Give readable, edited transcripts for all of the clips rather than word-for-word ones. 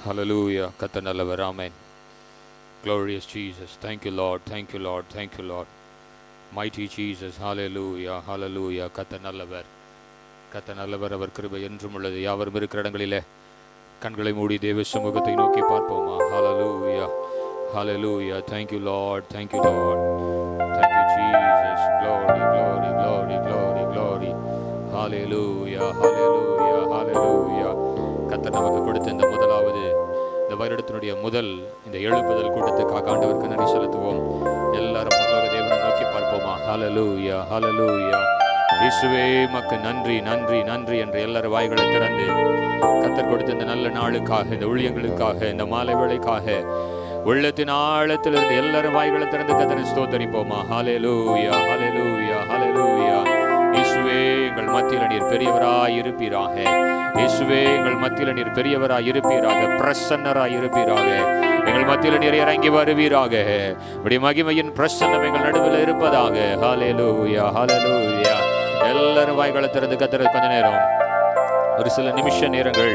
Hallelujah. கர்த்தர் நல்லவர். ஆமென். Glorious Jesus. Thank you Lord. Thank you Lord. Thank you Lord. Mighty Jesus. Hallelujah. Hallelujah. கர்த்தர் நல்லவர். கர்த்தர் நல்லவர். அவர் கிருபை என்றும் உள்ளது. யாவரும் இருக்கிற இடங்களிலே கண்களை மூடி தேவ சமூகத்தை நோக்கி பார்ப்போமா? Hallelujah. Hallelujah. Thank you Lord. Thank you Lord. Thank you Jesus. Glory, glory, glory, glory, glory. Hallelujah. Hallelujah. Hallelujah. கர்த்தர் நமக்கு கொடுத்த இந்த முதலாவது இந்த வருடத்தினுடைய முதல் இந்த எழுப்புதல் கூட்டத்துக்காக ஆண்டவருக்கு நன்றி செலுத்துவோம். எல்லாரும் பரலோக தேவனை நோக்கி பார்ப்போமா? ஹல்லேலூயா, ஹல்லேலூயா. இயேசுவே உமக்கு நன்றி, நன்றி, நன்றி என்று எல்லாரும் வாய்களை திறந்து கர்த்தர் கொடுத்த இந்த நல்ல நாளுக்காக, இந்த ஊழியங்களுக்காக, இந்த மாலை வேளைக்காக உள்ளத்தின் ஆழத்திலிருந்து எல்லாரும் வாய்களை திறந்து கர்த்தரை ஸ்தோத்தரிப்போமா? ஹல்லேலூயா, ஹல்லேலூயா, ஹல்லேலூயா. இயேசுவே எங்கள் மத்தியில் நீர் பெரியவராய் இருப்பீராக. இயேசுவே எங்கள் மத்தியில் நீர் பெரியவராய் இருப்பீராக, பிரசன்னராய் இருப்பீராக. எங்கள் மத்தியில் நீர் இறங்கி வருவீராக. உம்முடைய மகிமையின் பிரசன்னம் எங்கள் நடுவில் இருப்பதாக. ஹல்லேலூயா, ஹல்லேலூயா. எல்லாரும் வாய்களை திறந்து கர்த்தரை கொஞ்ச நேரம் ஒரு சில நிமிஷ நேரங்கள்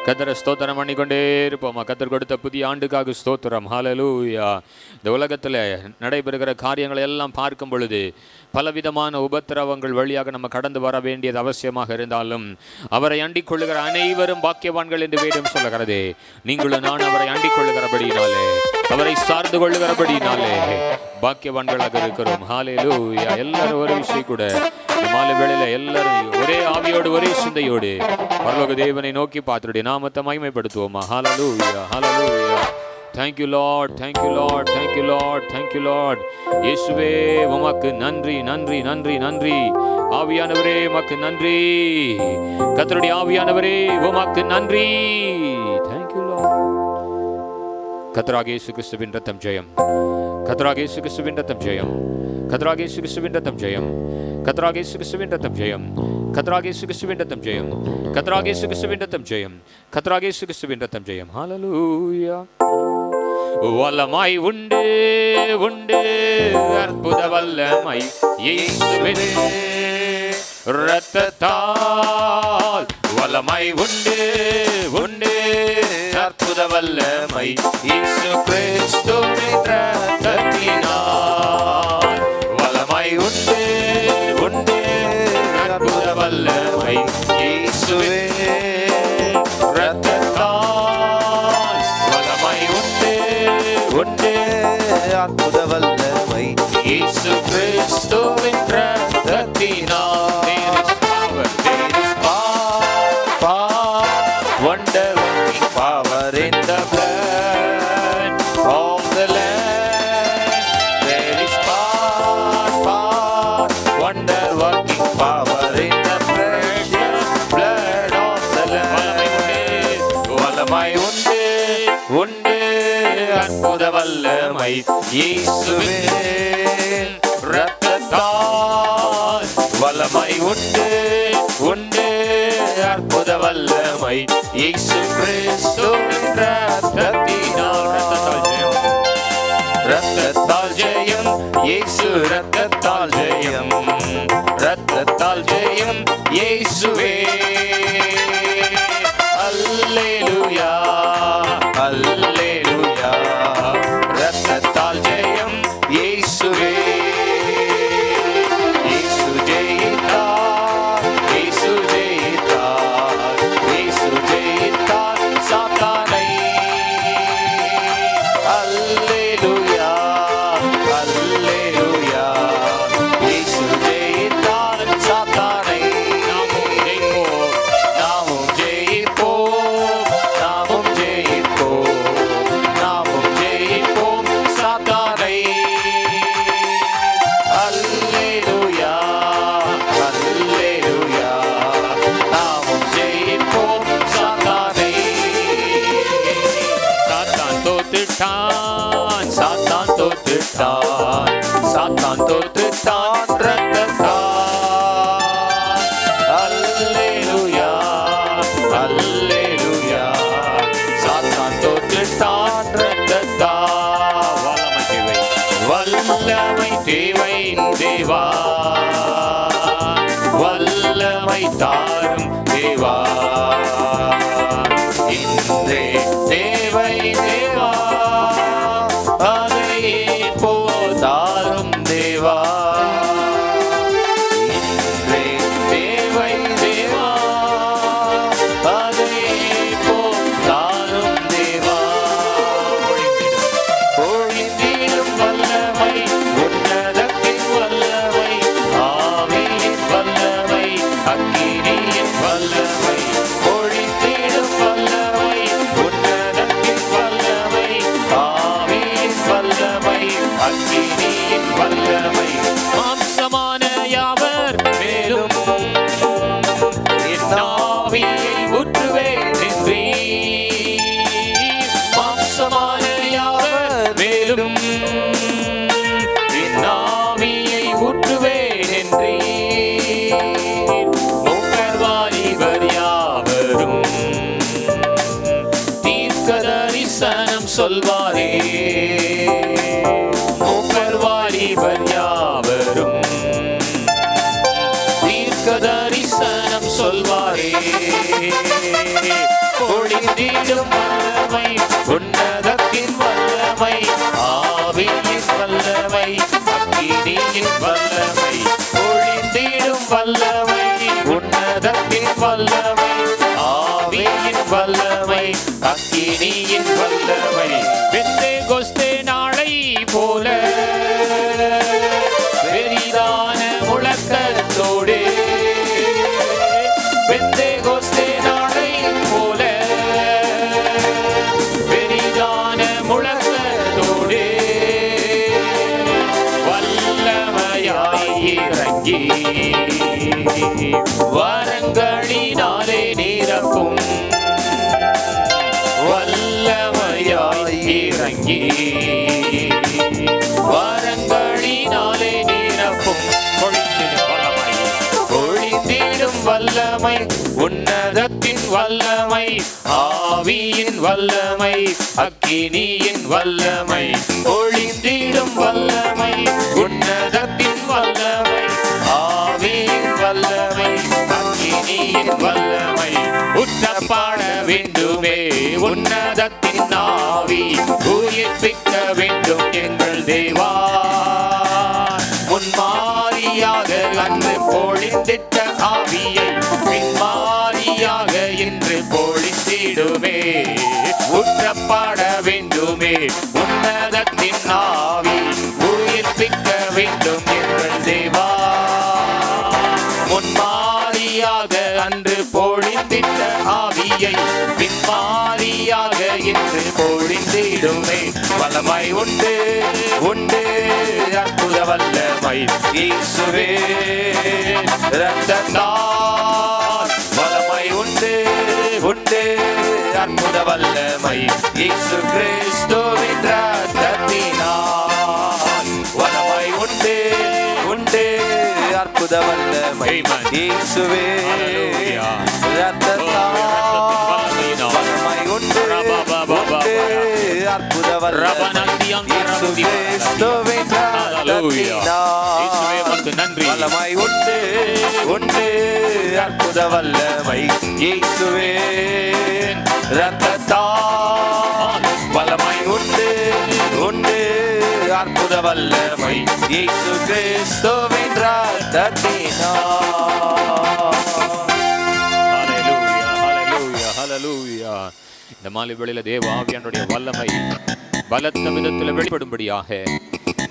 கர்த்தரை ஸ்தோத்திரம் பண்ணிக்கொண்டே இருப்போமா? கர்த்தர் கொடுத்த புதிய ஆண்டுக்காக ஸ்தோத்திரம். ஹல்லேலூயா. இந்த உலகத்தில் நடைபெறுகிற காரியங்களை எல்லாம் பார்க்கும் பொழுது பலவிதமான உபத்திரவங்கள் வழியாக நம்ம கடந்து வர வேண்டியது அவசியமாக இருந்தாலும் அவரை அண்டிக் கொள்ளுகிற அனைவரும் பாக்கியவான்கள் என்று வேதம் சொல்லுகிறது. நீங்களும் நான் அவரை அண்டிக் கொள்ளுகிறபடியினாலே, அவரை சார்ந்து கொள்ளுகிறபடியினாலே பாக்கியவான்களாக இருக்கிறோம். ஹல்லேலூயா. எல்லாரும் ஒரு விஷயம் கூட மாலை வேளையில எல்லாரும் ஒரே ஆவியோடு ஒரே சிந்தையோடு பரலோக தேவனை நோக்கி பார்த்துடைய நாமத்தை மகிமைப்படுத்துவோமா? ஹல்லேலூயா, ஹல்லேலூயா. Thank you Lord, thank you Lord, thank you Lord, thank you Lord. இயேசுவே உமக்கு நன்றி, நன்றி, நன்றி, நன்றி. ஆவியானவரே உமக்கு நன்றி. கர்த்தருடைய ஆவியானவரே உமக்கு நன்றி. Thank you Lord. கர்த்தராகிய இயேசு கிறிஸ்துவின் இரத்தம் ஜெயம். கர்த்தராகிய இயேசு கிறிஸ்துவின் இரத்தம் ஜெயம். கர்த்தராகிய இயேசு கிறிஸ்துவின் இரத்தம் ஜெயம். கர்த்தராகிய இயேசு கிறிஸ்துவின் இரத்தம் ஜெயம். கர்த்தராகிய இயேசு கிறிஸ்துவின் இரத்தம் ஜெயம். கர்த்தராகிய இயேசு கிறிஸ்துவின் இரத்தம் ஜெயம். கர்த்தராகிய இயேசு கிறிஸ்துவின் இரத்தம் ஜெயம். ஹல்லேலூயா. வல்லமை உண்டு, உண்டு, அற்புத வல்லமை இயேசுவின் இரத்தத்தால். வல்லமை உண்டு, உண்டு, அற்புத வல்லமை இயேசு கிறிஸ்துவின் இரத்தத்தினால். வல்லமை உண்டு, உண்டு, அற்புத வல்லமை இயேசுவின் இரத்தத்தால். வல்லமை உண்டு, உண்டு, அற்புத வல்லமை இயேசு கிறிஸ்துவின் இரத்தத்தினால். There is power, wonder working power in the blood of the Lamb. There is power, wonder working power in the precious blood of the Lamb. வல்லமை உண்டு, உண்டு, அற்புத வல்லமை இயேசுவின் இரத்தத்தால். வல்லமை உண்டு, உண்டு, அற்புத வல்லமை இயேசு கிறிஸ்துவின் இரத்தத்தினால். இரத்தத்தால் ஜெயம், இயேசு இரத்தத்தால் ஜெயம். இரத்தத்தால் ஜெயம் இயேசுவே. அல்லேலூயா, அல்லேலூயா. இரத்தத்தால் ஜெயம் இயேசுவே. இயேசு ஜெயித்தார், இயேசு ஜெயித்தார், இயேசு ஜெயித்தார் சாத்தானை. அல்லேலூயா, அல்லேலூயா. இயேசு ஜெயித்தார் சாத்தானை. நாமும் ஜெயிப்போம், நாமும் ஜெயிப்போம், நாமும் ஜெயிப்போம், நாமும் ஜெயிப்போம் சாத்தானை. அல்லேலூயா, அல்லேலூயா. நாமும் ஜெயிப்போம் சாத்தானை. சாத்தான் தோத்துட்டான், சாத்தான் தோத்துட்டான், சாத்தான் தோத்துட்டான் இரத்தத்தால். அல்லேலூயா, அல்லேலூயா. சாத்தான் தோத்துட்டான் இரத்தத்தால். வல்லமை தேவை தேவா, வல்லமை தாரும் தேவா. இன்றே தேவ அறிந்தவர் யாவரும் தீர்க்க தரிசனம் சொல்வாரே. பொழிந்திடும் வல்லமை, உன்னதத்தின் வல்லமை, ஆவியின் வல்லமை, அக்கினியின் வல்லமை. பொழிந்திடும் வல்லமை, உன்னதத்தின் வல்லமை, ஆவியின் வல்லமை, அக்கினியின் வல்லமை. பெந்தேகோஸ்தே நாளை போல பெரிதான முழக்கத்தோடு, பெந்தேகோஸ்தே நாளை போல பெரிதான முழக்கத்தோடு வல்லமையாய் இறங்கி வரங்களினாலே நிரப்பும். வல்லமையாய் இறங்கி வரங்களினாலே நிரப்பும். பொழிந்திடும் வல்லமை, உன்னதத்தின் வல்லமை, ஆவியின் வல்லமை, அக்கினியின் வல்லமை. பொழிந்திடும் வல்லமை, உன்னதத்தின் வல்லமை, ஆவியின் வல்லமை, அக்கினியின் வல்லமை. உற்றப்பாட வேண்டுமே உன்னதத்தின் ஆவி, உயிர்ப்பிக்க வேண்டும் எங்கள் தேவா. முன்மாரியாக அன்று பொழிந்திட்ட ஆவியை பின்மாரியாக இன்று பொழிந்திடுமே. உற்றப்பாட வேண்டுமே உன்னதத்தின் ஆவி, உயிர்ப்பிக்க வேண்டும் எங்கள் தேவா. முன்மாரியாக அன்று பொழிந்திட்ட ஆவியை பின்மாரியாக இன்று பொழிந்திடுமே. வல்லமை உண்டு உண்டு அற்புத வல்லமை இயேசுவே இரத்தத்தால். வல்லமை உண்டு உண்டு அற்புத வல்லமை இயேசு கிறிஸ்துவின் இரத்தத்தினால். வல்லமை உண்டு உண்டு அற்புத வல்லமை இயேசுவே இரத்தத்தால். வல்லமை உண்டு உண்டு அற்புத வல்லமை இயேசு கிறிஸ்துவின் இரத்தத்தினால். வல்லமை உண்டு உண்டு அற்புத வல்லமை இயேசுவே இரத்தத்தால். வல்லமை உண்டு உண்டு அற்புத வல்லமை இயேசு கிறிஸ்துவின் இரத்தத்தினால். ஹல்லேலூயா. இந்த மாலை வேளையில தேவ ஆவியானுடைய வல்லமை பலத்த விதத்தில் வெளிப்படும்படியாக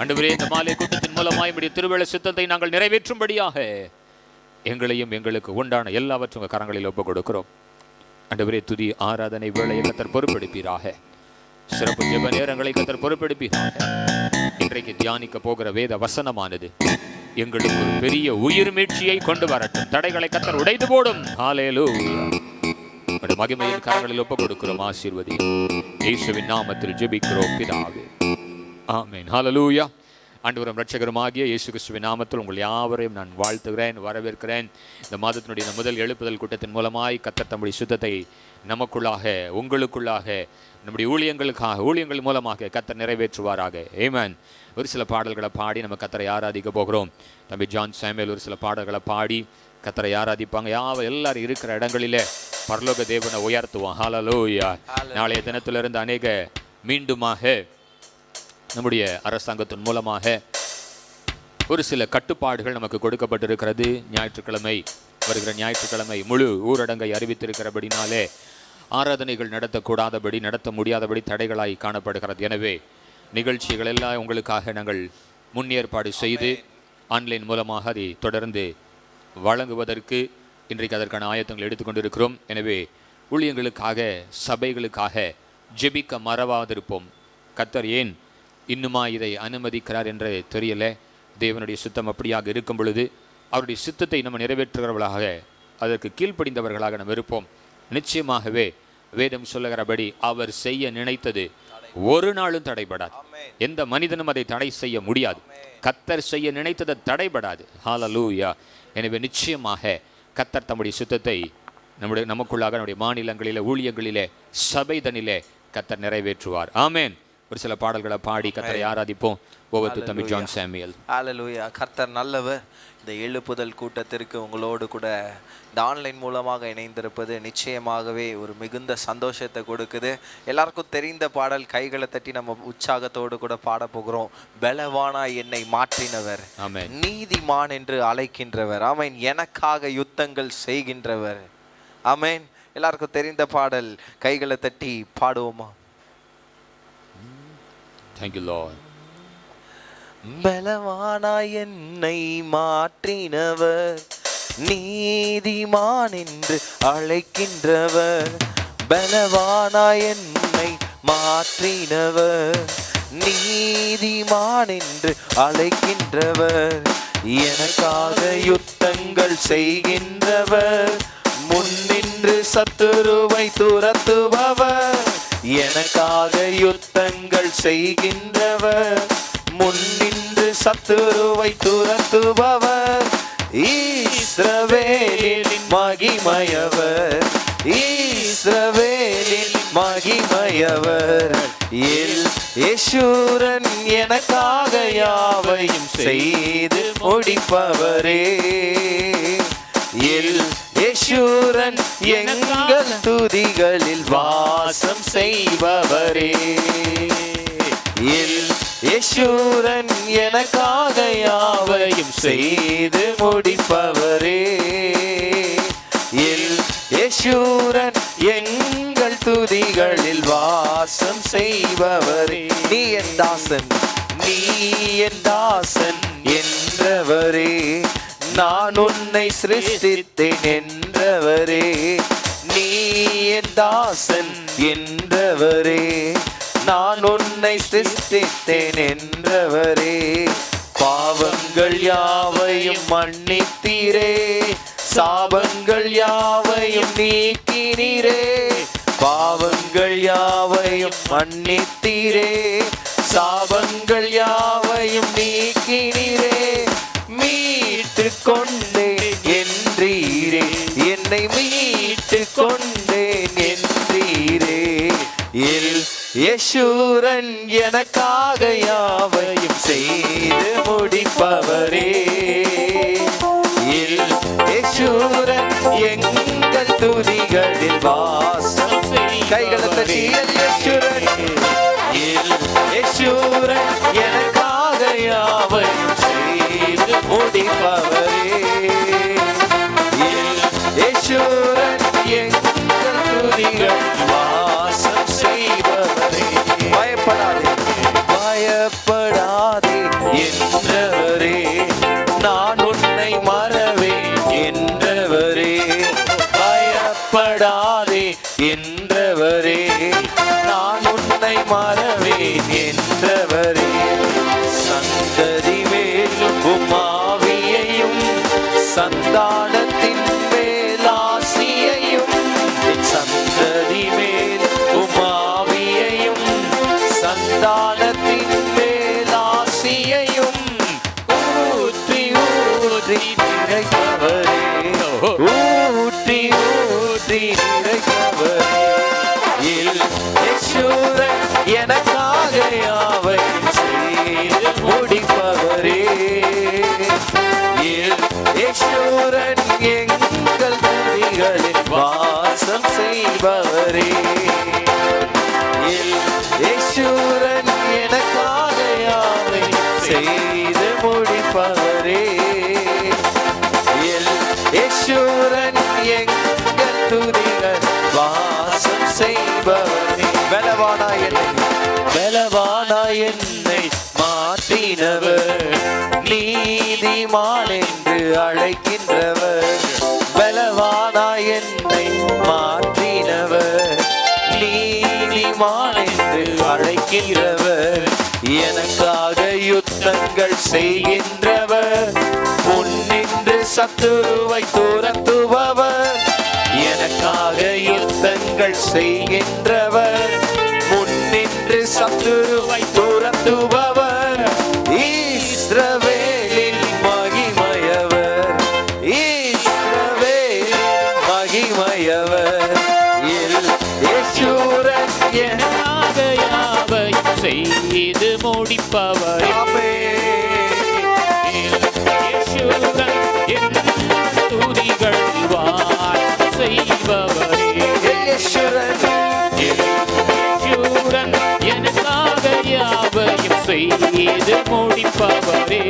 ஆண்டவரே, இந்த மாலை கூட்டத்தின் மூலமாய் உம்முடைய திருவிழா சித்தத்தை நாங்கள் நிறைவேற்றும்படியாக எங்களையும் எங்களுக்கு உண்டான எல்லாவற்றும் கரங்களில் ஒப்புக் கொடுக்கிறோம். ஆண்டவரே, துதி ஆராதனை வேளையை கர்த்தர் பொறுப்பெடுப்பீராக. சிறப்பு ஜெப நேரங்களை கர்த்தர் பொறுப்பெடுப்பீராக. இன்றைக்கு தியானிக்க போகிற வேத வசனமானது எங்களுக்கு ஒரு பெரிய உயிர் மீட்சியை கொண்டு வரட்டும். தடைகளை கர்த்தர் உடைத்து போடும். ஹல்லேலூயா. மகிமையின் கரங்களில் ஒப்புக் கொடுக்கிறோம். ஆசீர்வதி இயேசுவின் நாமத்தில் ஜெபிக்கிறோம் பிதாவே, ஆமென். ஹல்லேலூயா. ஆண்டவரும் இரட்சகருமாகிய இயேசு கிறிஸ்துவின் நாமத்தில் உங்கள் யாவரையும் நான் வாழ்த்துகிறேன், வரவேற்கிறேன். இந்த மாதத்தினுடைய முதல் எழுப்புதல் கூட்டத்தின் மூலமாய் கர்த்தர் தம்முடைய சுத்தத்தை நமக்குள்ளாக, உங்களுக்குள்ளாக, நம்முடைய ஊழியங்கள் மூலமாக கர்த்தர் நிறைவேற்றுவாராக. ஆமென். ஒரு சில பாடல்களை பாடி நம்ம கர்த்தரை ஆராதிக்க போகிறோம். தம்பி ஜான் சாமுவேல் ஒரு சில பாடல்களை பாடி கர்த்தரை ஆராதிப்பாங்க. எல்லாரும் இருக்கிற இடங்களிலே பரலோக தேவனை உயர்த்துவோம். ஹல்லேலூயா. நாளைய தினத்திலிருந்து அநேக மீண்டுமாக நம்முடைய அரசாங்கத்தின் மூலமாக ஒரு சில கட்டுப்பாடுகள் நமக்கு கொடுக்கப்பட்டிருக்கிறது. வருகிற ஞாயிற்றுக்கிழமை முழு ஊரடங்கை அறிவித்திருக்கிறபடினாலே ஆராதனைகள் நடத்த முடியாதபடி தடைகளாய் காணப்படுகிறது. எனவே நிகழ்ச்சிகள் எல்லாம் உங்களுக்காக நாங்கள் முன்னேற்பாடு செய்து ஆன்லைன் மூலமாக அதை தொடர்ந்து வழங்குவதற்கு இன்றைக்கு அதற்கான ஆயத்தங்கள் எடுத்துக்கொண்டிருக்கிறோம். எனவே ஊழியங்களுக்காக, சபைகளுக்காக ஜெபிக்க மறவாதிருப்போம். கர்த்தர் ஏன் இன்னுமா இதை அனுமதிக்கிறார் என்று தெரியல. தேவனுடைய சித்தம் அப்படியாக இருக்கும் பொழுது அவருடைய சித்தத்தை நம்ம நிறைவேற்றுகிறவர்களாக, அதற்கு கீழ்ப்படிந்தவர்களாக நம்ம இருப்போம். நிச்சயமாகவே வேதம் சொல்லுகிறபடி அவர் செய்ய நினைத்தது ஒரு நாளும் தடைபடாது. எந்த மனிதனும் அதை தடை செய்ய முடியாது. கர்த்தர் செய்ய நினைத்தது தடைபடாது. ஹல்லேலூயா. எனவே நிச்சயமாக கர்த்தர் தம்முடைய சித்தத்தை நமக்குள்ளாக, நம்முடைய மாநிலங்களிலே, ஊழியங்களிலே, சபைதனிலே கர்த்தர் நிறைவேற்றுவார். ஆமென். ஒரு சில பாடல்களை பாடி கர்த்தரை ஆராதிப்போம். Over to Tamil John Samuel. ஹalleluya. கர்த்தர் நல்லவர். இந்த எழுப்புதல் கூட்டத்திற்கு உங்களோடு கூட இந்த ஆன்லைன் மூலமாக இணைந்திருப்பது நிச்சயமாகவே ஒரு மிகுந்த சந்தோஷத்தை கொடுக்குது. எல்லாருக்கும் தெரிந்த பாடல், கைகளை தட்டி நம்ம உற்சாகத்தோடு கூட பாட போகிறோம். பலவானா என்னை மாற்றினவர், நீதிமான் என்று அழைக்கின்றவர், ஆமென், எனக்காக யுத்தங்கள் செய்கின்றவர். ஆமென். எல்லாருக்கும் தெரிந்த பாடல், கைகளை தட்டி பாடுவோமா? Thank you Lord. பலவானா என்னை மாற்றினவர், நீதிமான் என்று அழைக்கின்றவர். பலவானா என்னை மாற்றினவர், நீதிமான் என்று அழைக்கின்றவர். எனக்காக யுத்தங்கள் செய்கின்றவர், முன்னின்று சத்துருவை துரத்துபவர். எனக்காக யுத்தங்கள் செய்கின்றவர், முன்னின்று சத்துருவை துரத்துபவர். இஸ்ரவேலின் மகிமையவர், இஸ்ரவேலின் மகிமையவர். யேசூரன் எனக்காக யாவையும் செய்து முடிப்பவரே. யேசூரன் எங்கள் துதிகளில் வாசம் செய்பவரே. யேசூரன் எனக்காக யாவையும் செய்து முடிப்பவரே. யேசூரன் எங்கள் துதிகளில் வாசம் செய்பவரே. நீ என் தாசன், நீ என் தாசன் என்றவரே. நான் உன்னை சிருஷ்டித்தேன் என்றவரே. நீ என் தாசன் என்றவரே. நான் உன்னை சிருஷ்டித்தேன் என்றவரே. பாவங்கள் யாவையும் மன்னித்தீரே, சாபங்கள் யாவையும் நீக்கினீரே. பாவங்கள் யாவையும் மன்னித்தீரே, சாபங்கள் யாவையும் நீக்கினீரே. மீட்டு கொண்டேன் என்றீரே, என்னை மீட்டு கொண்டேன் என்றீரே. யேசூரன் எனக்காக யாவையும் செய்து முடிப்பவரே. யேசூரன் எங்கள் துதிகளில் வாசம் செய். கைகளை தட்டி யேசூரன், யேசூரன் எனக்காக யாவையும் செய்து முடிப்பவரே. யேசூரன் எங்கள் துதிகளில் வாசம் செய்பவரே. பயப்படாதே, பயப்படாதே என்றவரே. நான் உன்னை மறவேன் என்றவரே. பயப்படாதே என்றவரே. நான் உன்னை மறவேன் என்றவரே. சந்ததி மேலும் உமாவியையும், சந்தானத்தின் மேலாசியையும். சந்ததி மேல் உமாவியையும், சந்தானத்தின் மேலாசியையும் ஊற்றி ஊற்றி நிறைப்பவரே. ஊற்றி ஊற்றி நிறைப்பவரே. யேசூரன் எனக்காக யாவையும் செய்து முடிப்பவரே. யேசூரன் எங்கள் துதிகளில் வாசம் செய்பவரே. யேசூரன் எனக்காக யாவையும் செய்து முடிப்பவரே. யேசூரன் எங்கள் துதிகளில் வாசம் செய்பவரே. பலவானா என்னை, பலவானா என்னை மாற்றினவர், நீதிமான் என்று அழைக்கின்றவர். பலவானா என்னை மாற்றினவர், நீதிமான் என்று அழைக்கின்றவர். எனக்காக யுத்தங்கள் செய்கின்றவர், முன்னின்று சத்துருவை துரத்துபவர். எனக்காக யுத்தங்கள் செய்கின்றவர், முன்னின்று சத்துருவை துரத்துபவர். இஸ்ரவேலின் மகிமையவர், இஸ்ரவேலின் மகிமையவர். யேசூரன் எனக்காக யாவையும் செய்து முடிப்பவரே.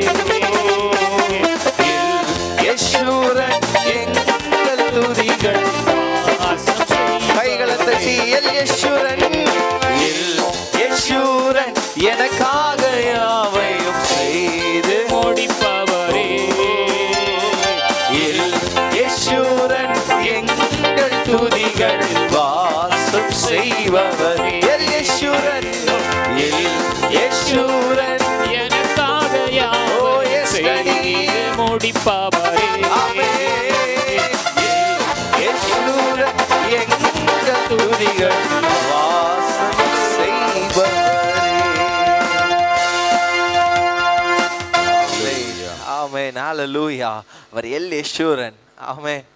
யெஷூரன் எங்கள் துதிகள் வாசம் செய்பவரே. கைகளை தட்டி யெஷூரன் யெஷூரன் எனக்காக யாவையும் செய்து முடிப்பவரே. யெஷூரன் எங்கள் துதிகள் வாசம் செய்பவரே. யெஷூரன் யெஷூரன் எனக்காக யாவையும் செய்து முடிப்பவரே. யெஷூரன் எங்கள் துதிகள் வாசம் செய்பவரே. ஆமென் ஹalleluya. அவர் யெஷூரன். ஆமென்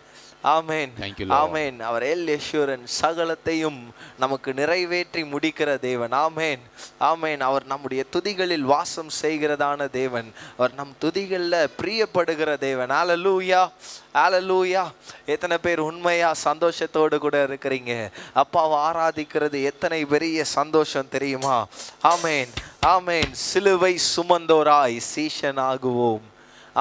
ஆமென் Thank you, Lord. ஆமென். அவர் யெஷூரன் சகலத்தையும் நமக்கு நிறைவேற்றி முடிக்கிற தேவன். ஆமென் ஆமென். அவர் நம்முடைய துதிகளில் வாசம் செய்கிறதான தேவன். அவர் நம் துதிகளில் பிரியப்படுகிற தேவன். ஹalleluya ஹalleluya. எத்தனை பேர் உண்மையா சந்தோஷத்தோடு கூட இருக்கிறீங்க? அப்பாவை ஆராதிக்கிறது எத்தனை பெரிய சந்தோஷம் தெரியுமா? ஆமென் ஆமென். சிலுவை சுமந்தோராய் சீஷனாகுவோம்.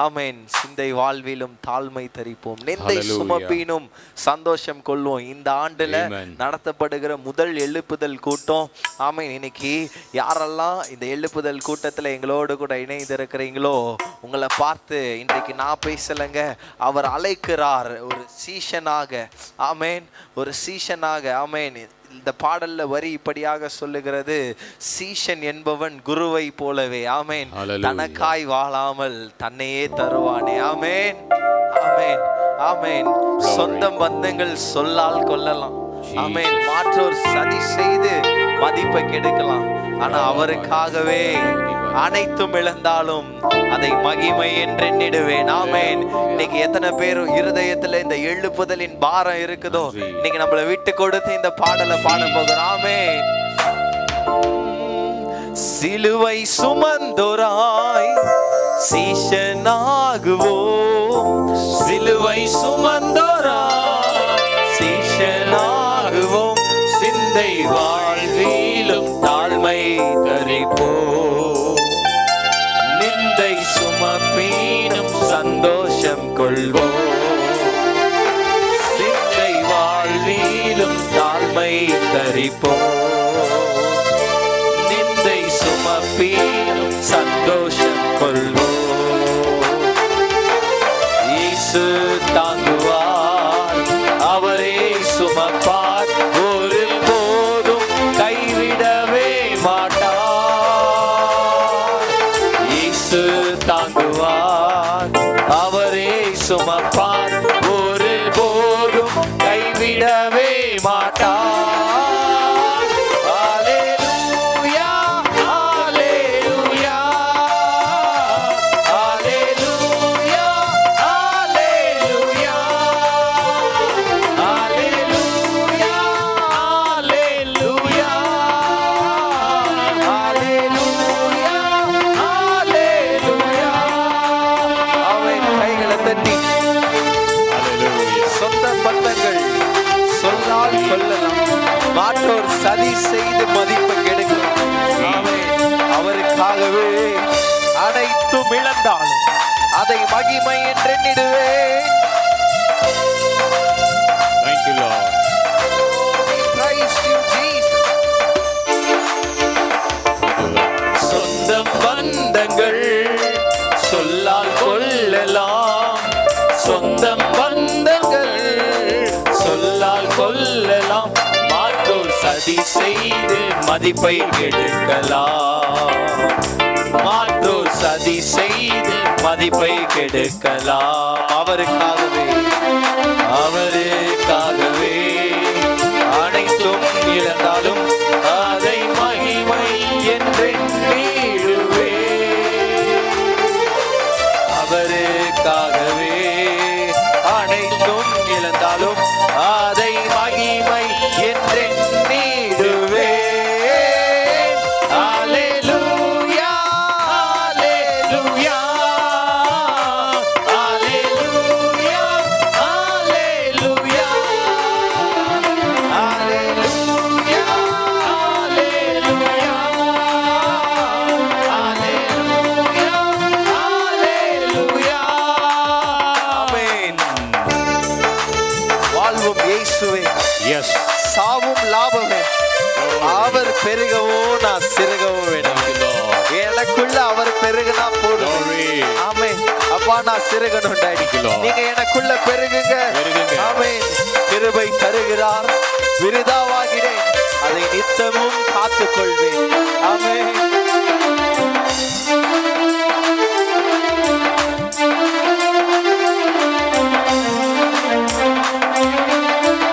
ஆமென். சிந்தை வாழ்விலும் தாழ்மை தரிப்போம், நிந்தை சுமப்பினும் சந்தோஷம் கொள்வோம். இந்த ஆண்டுல நடத்தப்படுகிற முதல் எழுப்புதல் கூட்டம். ஆமென். இன்னைக்கு யாரெல்லாம் இந்த எழுப்புதல் கூட்டத்துல எங்களோடு கூட இணைந்திருக்கிறீங்களோ உங்களை பார்த்து இன்றைக்கு நான் பேசலைங்க, அவர் அழைக்கிறார் ஒரு சீஷனாக. ஆமென். ஒரு சீஷனாக. ஆமென். இந்த பாடல்ல வரி இப்படியாக சொல்லுகிறது, சீஷன் என்பவன் குருவை போலவே. ஆமென். தனக்காய் வாழாமல் தன்னையே தருவானே. ஆமென் ஆமென் ஆமென். சொந்த பந்தங்கள் சொல்லால் கொள்ளலாம். ஆமென். மாற்றோர் சதி செய்து மதிப்பை கெடுக்கலாம். ஆனா அவருக்காகவே அனைத்தும் இழந்தாலும் அதை மகிமை என்று எண்ணிடுவேன். ஆமென். இன்னைக்கு எத்தனை பேர் இருதயத்துல இந்த எழுப்புதலின் பாரம் இருக்குதோ இன்னைக்கு நம்மளை விட்டு கொடுத்து இந்த பாடலை பாட போகிறோம். ஆமென். சிலுவை சுமந்தோராய் சீஷனாகுவோம். சிலுவை சுமந்தோராய் சீஷனாகுவோம். சிந்தை வாழ்விலும் தாழ்மை தரிப்போம், நிந்தை சுமப்பீனும் சந்தோஷம் கொள்வோம். சிந்தை வாழ்விலும் தாழ்மை தரிப்போம், நிந்தை சுமப்பீனும் சந்தோஷம் கொள்வோம். இயேசு தாங்குவார், அவரே சுமப்பார், ஒரு போதும் கைவிடவே மாட்டார். இயேசு தாங்குவார், அவரே சுமப்பார், ஒரு போதும் கைவிடவே மாட்டார். ஹalleluya ஹalleluya ஹalleluya ஹalleluya ஹalleluya ஹalleluya ஹalleluya ஹalleluya. ஆமென். கைகளை தட்டி சொந்த பந்தங்கள் சொல்லால் கொள்ளலாம், மாற்றோர் சதி செய்து மதிப்பு கெடுக்கலாம். ஆமென். அவருக்காகவே அனைத்தும் இழந்தாலும் அதை மகிமை என்று எண்ணிடுவேன். Thank you, Lord. We praise you, Jesus. சொந்த பந்தங்கள் சொல்லால் கொள்ளலாம், சொந்த பந்தங்கள் சொல்லால் கொள்ளலாம், மாற்றோர் சதி செய்து மதிப்பை கெடுக்கலாம், மாற்றோர் சதி செய்து மதிப்பை கெடுக்கலாம். அவருக்காகவே அவருக்காகவே அனைத்தும் இழந்தாலும் அதை மகிமை என்றெண்ணிடுவே. அவருக்காகவே அனைத்தும் இழந்தாலும் அதை மகிமை என்றெண்ணிடுவே. ஹalleluya ஹalleluya ஹalleluya ஹalleluya ஹalleluya ஹalleluya சாவும் லாபமே. அவர் பெருகவோ நான் சிறுகவோ வேணும். எனக்குள்ள அவர் பெருகுனா போதும். ஆமென். அப்பா நான் சிறுகணும் டாடி. நீங்க எனக்குள்ள பெருகுங்க. ஆமென். கிருபை தருகிறார், விருதாவாகிறேன், அதை நித்தமும் காத்துக்கொள்வேன். ஆமென்.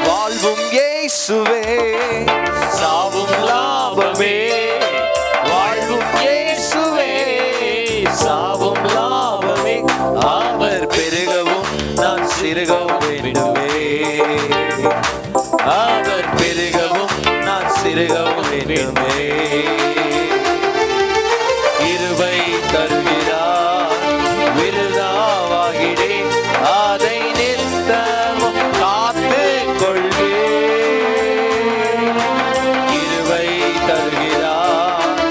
வாழ்வும் இயேசுவே, சாவும் லாபமே. வாழ்வும் இயேசுவே, சாவும் லாபமே. அவர் பெருகவும் நான் சிறுகவும் வேண்டுமே. அவர் பெருகவும் நான் சிறுகவும் வேண்டுமே. கிருபை தருகிறார், விருதாவாகிறேன், அதை நித்தமும் காத்து கொள்வேன். கிருபை தருகிறார்,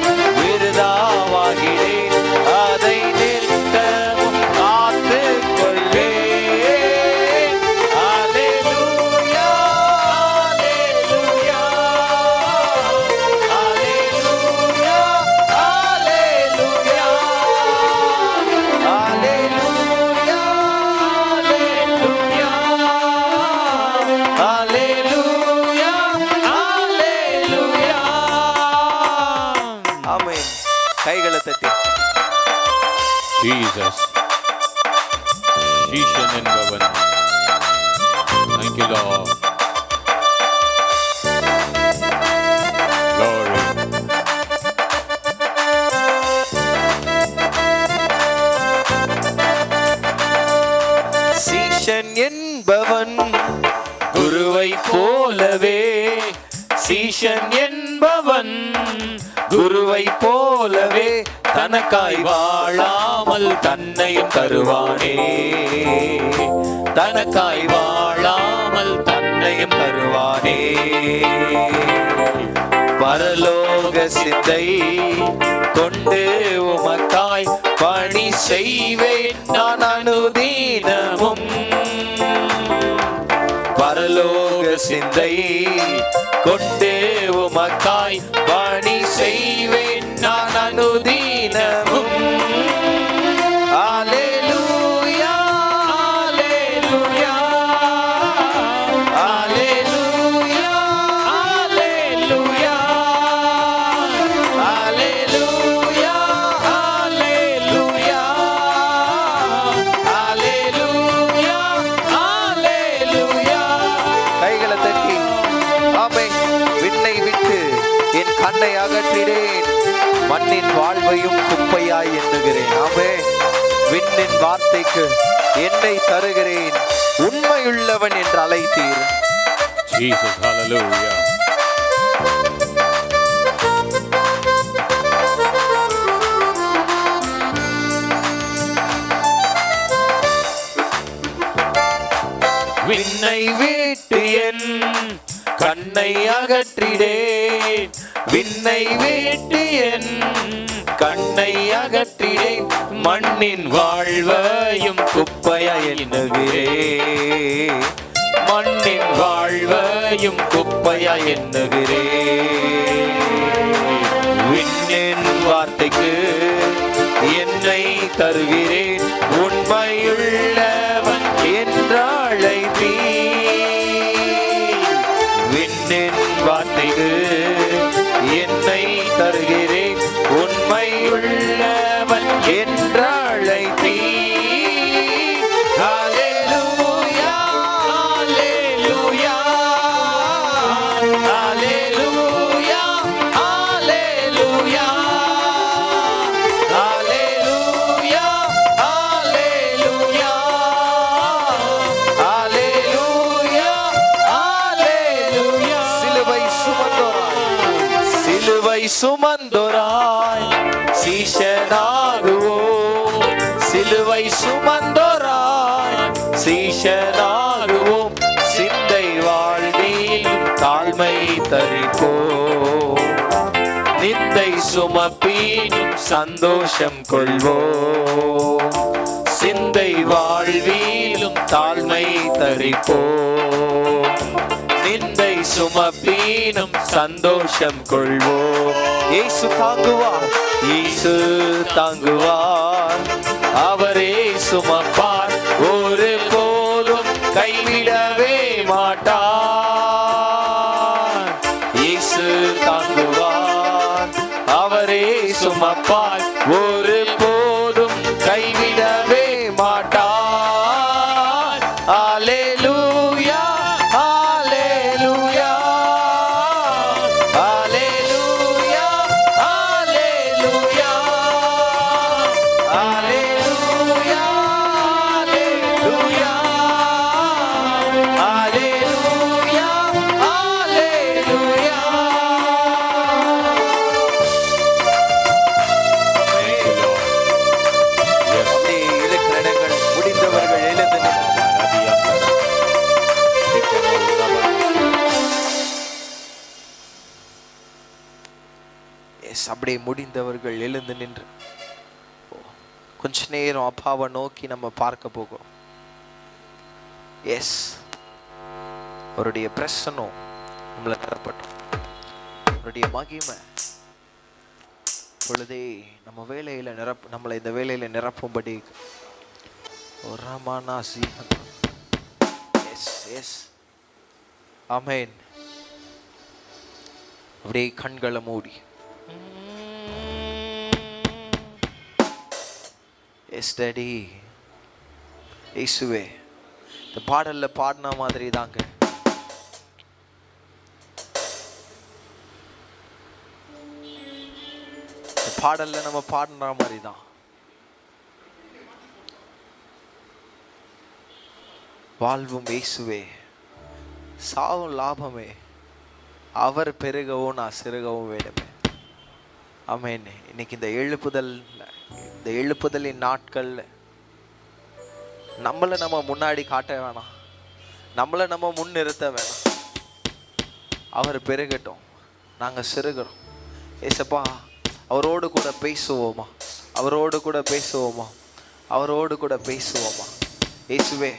விருதாவாகிறேன், அதை நித்தமும் காத்து கொள்வேன். அல்லேலூயா, அல்லேலூயா, அல்லேலூயா, அல்லேலூயா, அல்லேலூயா, அல்லேலூயா, அல்லேலூயா. ஆமென். கைகளை தட்டி ஜீசஸ் ஈசன் என்பவன். Thank you Lord. Glory. சீஷன் என்பவன் குருவை போலவே. சீஷன் என்பவன் குருவை போலவே தனக்காய் வாழாமல் தன்னையும் தருவானே. தனக்காய் வாழாமல் தன்னையும் தருவானே. பரலோக சிந்தை கொண்டு உமக்காய் பணி செய்வேன் நான் அனுதினமும். பரலோக சிந்தை கொண்டு உமக்காய் பணி செய்வேன் நான் அனுதினமும். அல்லேலூயா, அல்லேலூயா, அல்லேலூயா, அல்லேலூயா, அல்லேலூயா, அல்லேலூயா, அல்லேலூயா, அல்லேலூயா. கைகளை தட்டி ஆமென். விண்ணை விட்டு என் கண்ணை அகற்றினேன், மண்ணின் வாழ்வையும் குப்பையாய் எண்ணுகிறேன். ஆமென். விண்ணின் வார்த்தைக்கு என்னை தருகிறேன், உண்மையுள்ளவன் என்று அழைத்தீர். Jesus, hallelujah. விண்ணை விட்டு என் கண்ணை அகற்றிடேன், விண்ணை விட்டு என் கண்ணை அகற்றிடேன், மண்ணின் வாழ்வையும் குப்பையாய் எண்ணுகிறேன். மண்ணின் வாழ்வையும் குப்பையாய் எண்ணுகிறேன். விண்ணின் வார்த்தைக்கு என்னை தருகிறேன், உண்மையுள்ளவன் என்றழைத்தீர். விண்ணின் வார்த்தைக்கு என்னை தருகிறேன், உண்மையுள்ளவன் என்றழைத்தீர். அல்லேலூயா, அல்லேலூயா, அல்லேலூயா, அல்லேலூயா, அல்லேலூயா, அல்லேலூயா, அல்லேலூயா, அல்லேலூயா. சிலுவை சுமந்தோராய், சிலுவை சுமந்தோராய் சீஷனாகுவோம். சிலுவை சுமந்தோராய் சீஷனாகுவோம். சிந்தை வாழ்விலும் தாழ்மை தரிப்போம். நிந்தை சுமப்பீனும் சந்தோஷம் கொள்வோம். சிந்தை வாழ்விலும் தாழ்மை தரிப்போம். நிந்தை சுமப்பீனும் சந்தோஷம் கொள்வோம். இயேசு தாங்குவார், இயேசு தாங்குவார், அவரே சுமப்பார், ஒரு போதும் கைவிடவே மாட்டார். இயேசு தாங்குவார், அவரே சுமப்பார், ஒரு போதும் கைவிடவே மாட்டார். அல்லேலூயா, அல்லேலூயா, அல்லேலூயா, அல்லேலூயா, அல்லேலூயா, அல்லேலூயா, அல்லேலூயா, அல்லேலூயா. அப்படியே இருக்கிற இடங்கள் முடிந்தவர்கள் எழுந்து அப்படியே முடிந்தவர்கள் எழுந்து நின்று கொஞ்ச நேரம் அப்பாவை நோக்கி நம்ம பார்க்க போகிறோம். எஸ், அவருடைய பிரசன்னம் நம்மளை நிரப்பட்டும், அவருடைய மகிமை பொழுதே நம்ம வேலையில நம்மளை இந்த வேலையில நிரப்பும்படி. எஸ் எஸ் ஆமென். அப்படியே கண்களை மூடி எஸ் டாடி இயேசுவே, இந்த பாடல்ல பாடின மாதிரி தாங்க இந்த பாடல்ல நம்ம பாடின மாதிரி தான். வாழ்வும் இயேசுவே, சாவும் லாபமே, அவர் பெருகவும் நான் சிறுகவும் வேண்டுமே. ஆமென். இன்னைக்கு இந்த எழுப்புதலின் நாட்கள்ல நம்மளை நம்ம முன்னாடி காட்ட வேணாம், நம்மளை நம்ம முன் நிறுத்த வேணாம். அவர் பெருகட்டும், நாங்கள் சிறுகிறோம். ஏசப்பா, அவரோடு கூட பேசுவோமா, அவரோடு கூட பேசுவோமா, அவரோடு கூட பேசுவோமா. இயேசுவே,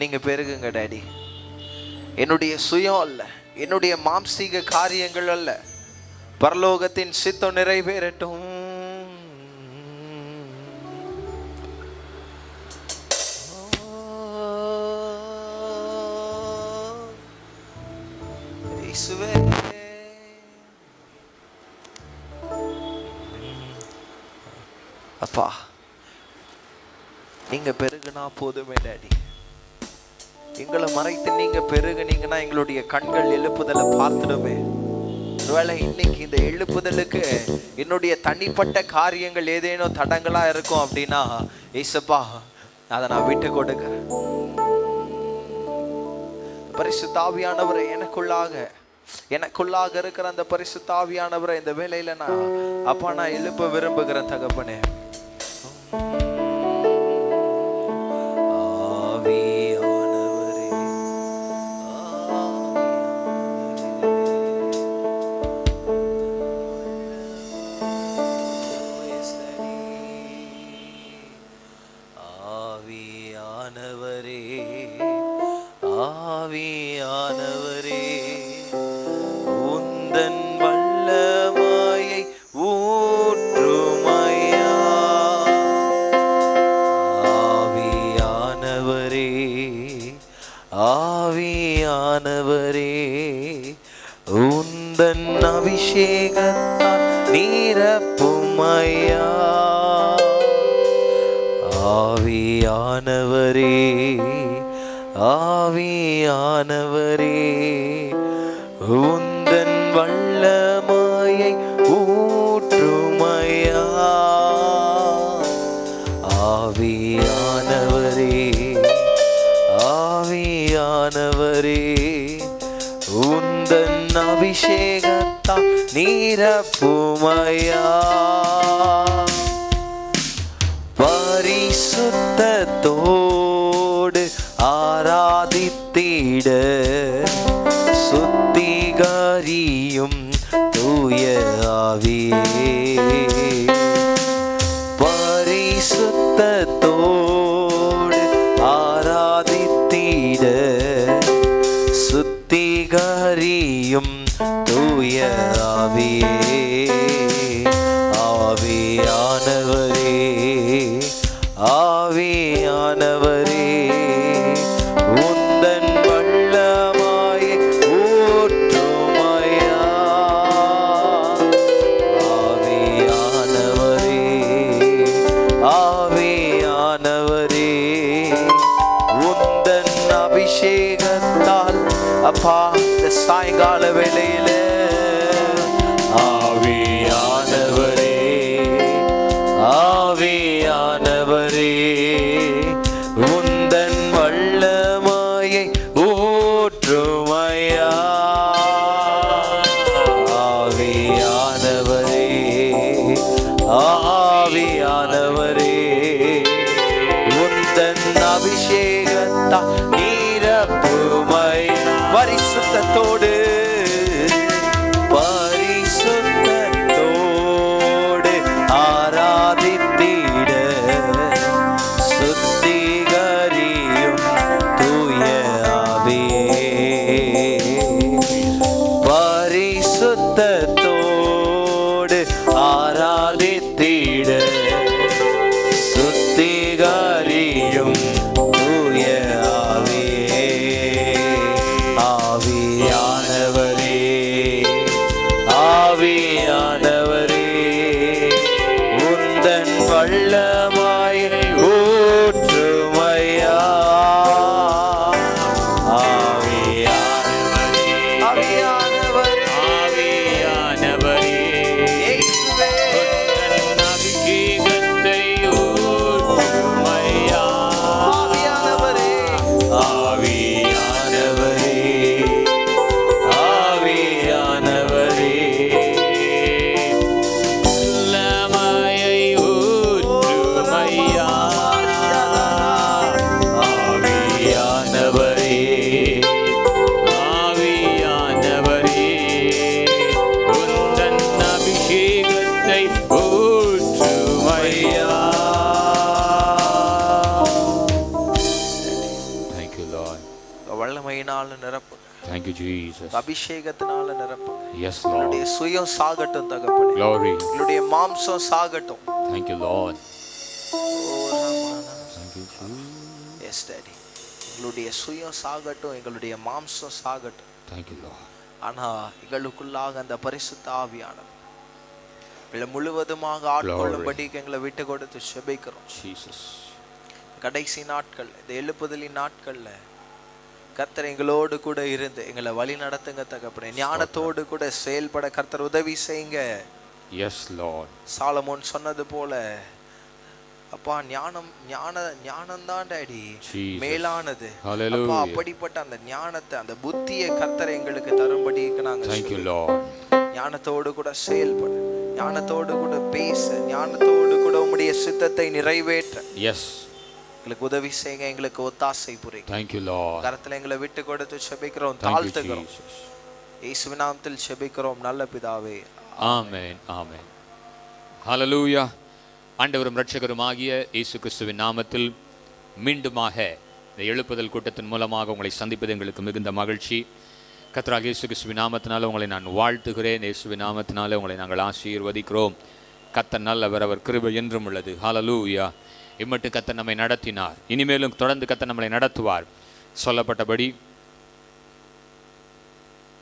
நீங்க பெருகுங்க டாடி. என்னுடைய சுயம் அல்ல, என்னுடைய மாம்சீக காரியங்கள் அல்ல, பரலோகத்தின் சித்தம் நிறைவேறட்டும். இயேசுவே, அப்பா, நீங்க பெருகுனா போதுமே டாடி. எங்களை மறைத்து நீங்க பெருகுனீங்கன்னா எங்களுடைய கண்கள் எழுப்புதலை பார்த்துடுமே. ஒருவேளை இன்னைக்கு இந்த எழுப்புதலுக்கு என்னுடைய தனிப்பட்ட காரியங்கள் ஏதேனும் தடங்களா இருக்கும் அப்படின்னா, ஏசப்பா, அதை நான் விட்டு கொடுக்கிறேன். பரிசுத்த ஆவியானவரை எனக்குள்ளாக இருக்கிற அந்த பரிசுத்த ஆவியானவரை இந்த வேளையில நான் எழுப்ப விரும்புகிறேன் தகப்பனே. ஆவியானவரே, உந்தன் வல்லமையை ஊற்றுமையா. ஆவியானவரே, ஆவியானவரே, உந்தன் அபிஷேகத்தால் நிரப்புமையா. ஆவியானவரே, ஆவியானவரே, உந்தன் வல்லமையை ஊற்றுமையா. ஆவியானவரே, ஆவியானவரே, உந்தன் அபிஷேகத்தால் நிரப்புமையா. பரிசுத்தத்தோடு ஆராதித்திட சுத்திகரியும் தூய ஆவியே. பரிசுத்தத்தோடு ஆராதித்திட சுத்திகரியும் ஆவியானவரே உந்தன் வல்லமாய் ஊற்றுமையா. ஆவியானவரே ஆவியானவரே உந்தன் அபிஷேகத்தால் அப்பா இந்த சாயங்கால வேளையில ஆவியானவரே ஆவியானவரே உந்தன் வல்லமையை ஊற்றுமையா. ஆவியானவரே ஆவியானவரே உந்தன் அபிஷேகத்தால் நிரப்புமை. பரிசுத்தத்தோடு பரிசுத்தத்தோடு ஆராதித்திட சுத்திகரியும் தூய ஆவியே. பரிசுத்தத்தோடு ஆராதித்திட சுத்திகரியும் தூய ஆவியே. ஆவியானவரே ஆவியானவரே உந்தன் வல்லமாய் ஊற்றுமையா. ஆவியானவரே ஆவியானவரே ஆவியானவரே இயேசுவே உந்தன் அபிஷேகத்தை ஊற்றுமையா. ஆவியானவரே ஆவியானவரே ஆவியானவரே வல்லமையை ஊற்றுமையா. ஆவியானவரே ஆவியானவரே உந்தன் அபிஷேகத்தை ஊற்றுமையா. Thank you, Lord. வல்லமையினால நிரப்பு, Thank you, Jesus. அபிஷேகத்தினால நிரப்பு. Yes, என்னுடைய Lord. சுயம் சாகட்டும் தகப்பனே, Glory. என்னுடைய மாம்சம் சாகட்டும். Thank you, Lord. Thank you, Jesus. Yes daddy, எங்களுடைய சுயம் சாகட்டும், எங்களுடைய மாம்சம் சாகட்டும். Thank you, Lord. ஆனா எங்களுக்குள்ளாக அந்த பரிசுத்த ஆவியானவர் எங்களை முழுவதுமாக ஆட்கொள்ளும்படிக்கு எங்களை விட்டு கொடுத்து செபிக்கிறோம். Jesus. கடைசி நாட்கள், இந்த எழுப்புதலின் நாட்கள்ல கர்த்தர் எங்களோடு கூட இருந்து எங்களை வழி நடத்துங்க தகப்பனே. ஞானத்தோடு கூட செயல்பட கர்த்தர் உதவி செய்யுங்க. Yes, Lord. சாலமோன் சொன்னது போல அப்பா ஞானம்தான் டாடி Jesus. மேலானது. Hallelujah. அப்பா அப்படிப்பட்ட அந்த ஞானத்தை, அந்த புத்தியை கர்த்தர் எங்களுக்கு தரும்படிக்கு நாங்க Thank you, Lord. ஞானத்தோடு கூட செயல்பட, ஞானத்தோடு கூட பேச, ஞானத்தோடு கூட உம்முடைய சித்தத்தை நிறைவேற்ற Yes. எங்களுக்கு உதவி செய்யுங்க. எங்களுக்கு ஒத்தாசை புரி. Thank you, Lord. கரத்துல எங்களை விட்டு கொடுத்து செபிக்கிறோம், Thank you, தாழ்த்துகிறோம். Jesus. இயேசுவின் நாமத்தில் செபிக்கிறோம் நல்ல பிதாவே. ஆமென், ஆமென். ஹalleluya. ஆண்டவரும் இரட்சகருமாகிய இயேசு கிறிஸ்துவின் நாமத்தில் மீண்டுமாக இந்த எழுப்புதல் கூட்டத்தின் மூலமாக உங்களை சந்திப்பது எங்களுக்கு மிகுந்த மகிழ்ச்சி. கர்த்தராகிய இயேசு கிறிஸ்துவின் நாமத்தினால உங்களை நான் வாழ்த்துகிறேன். இயேசுவின் நாமத்தினால உங்களை நாங்கள் ஆசீர்வதிக்கிறோம். கர்த்தர் நல்லவர், அவர் கிருபை என்றும் உள்ளது. ஹalleluya. இம்மட்டு கர்த்தர் நம்மை நடத்தினார், இனிமேலும் தொடர்ந்து கர்த்தர் நம்மளை நடத்துவார். சொல்லப்பட்டபடி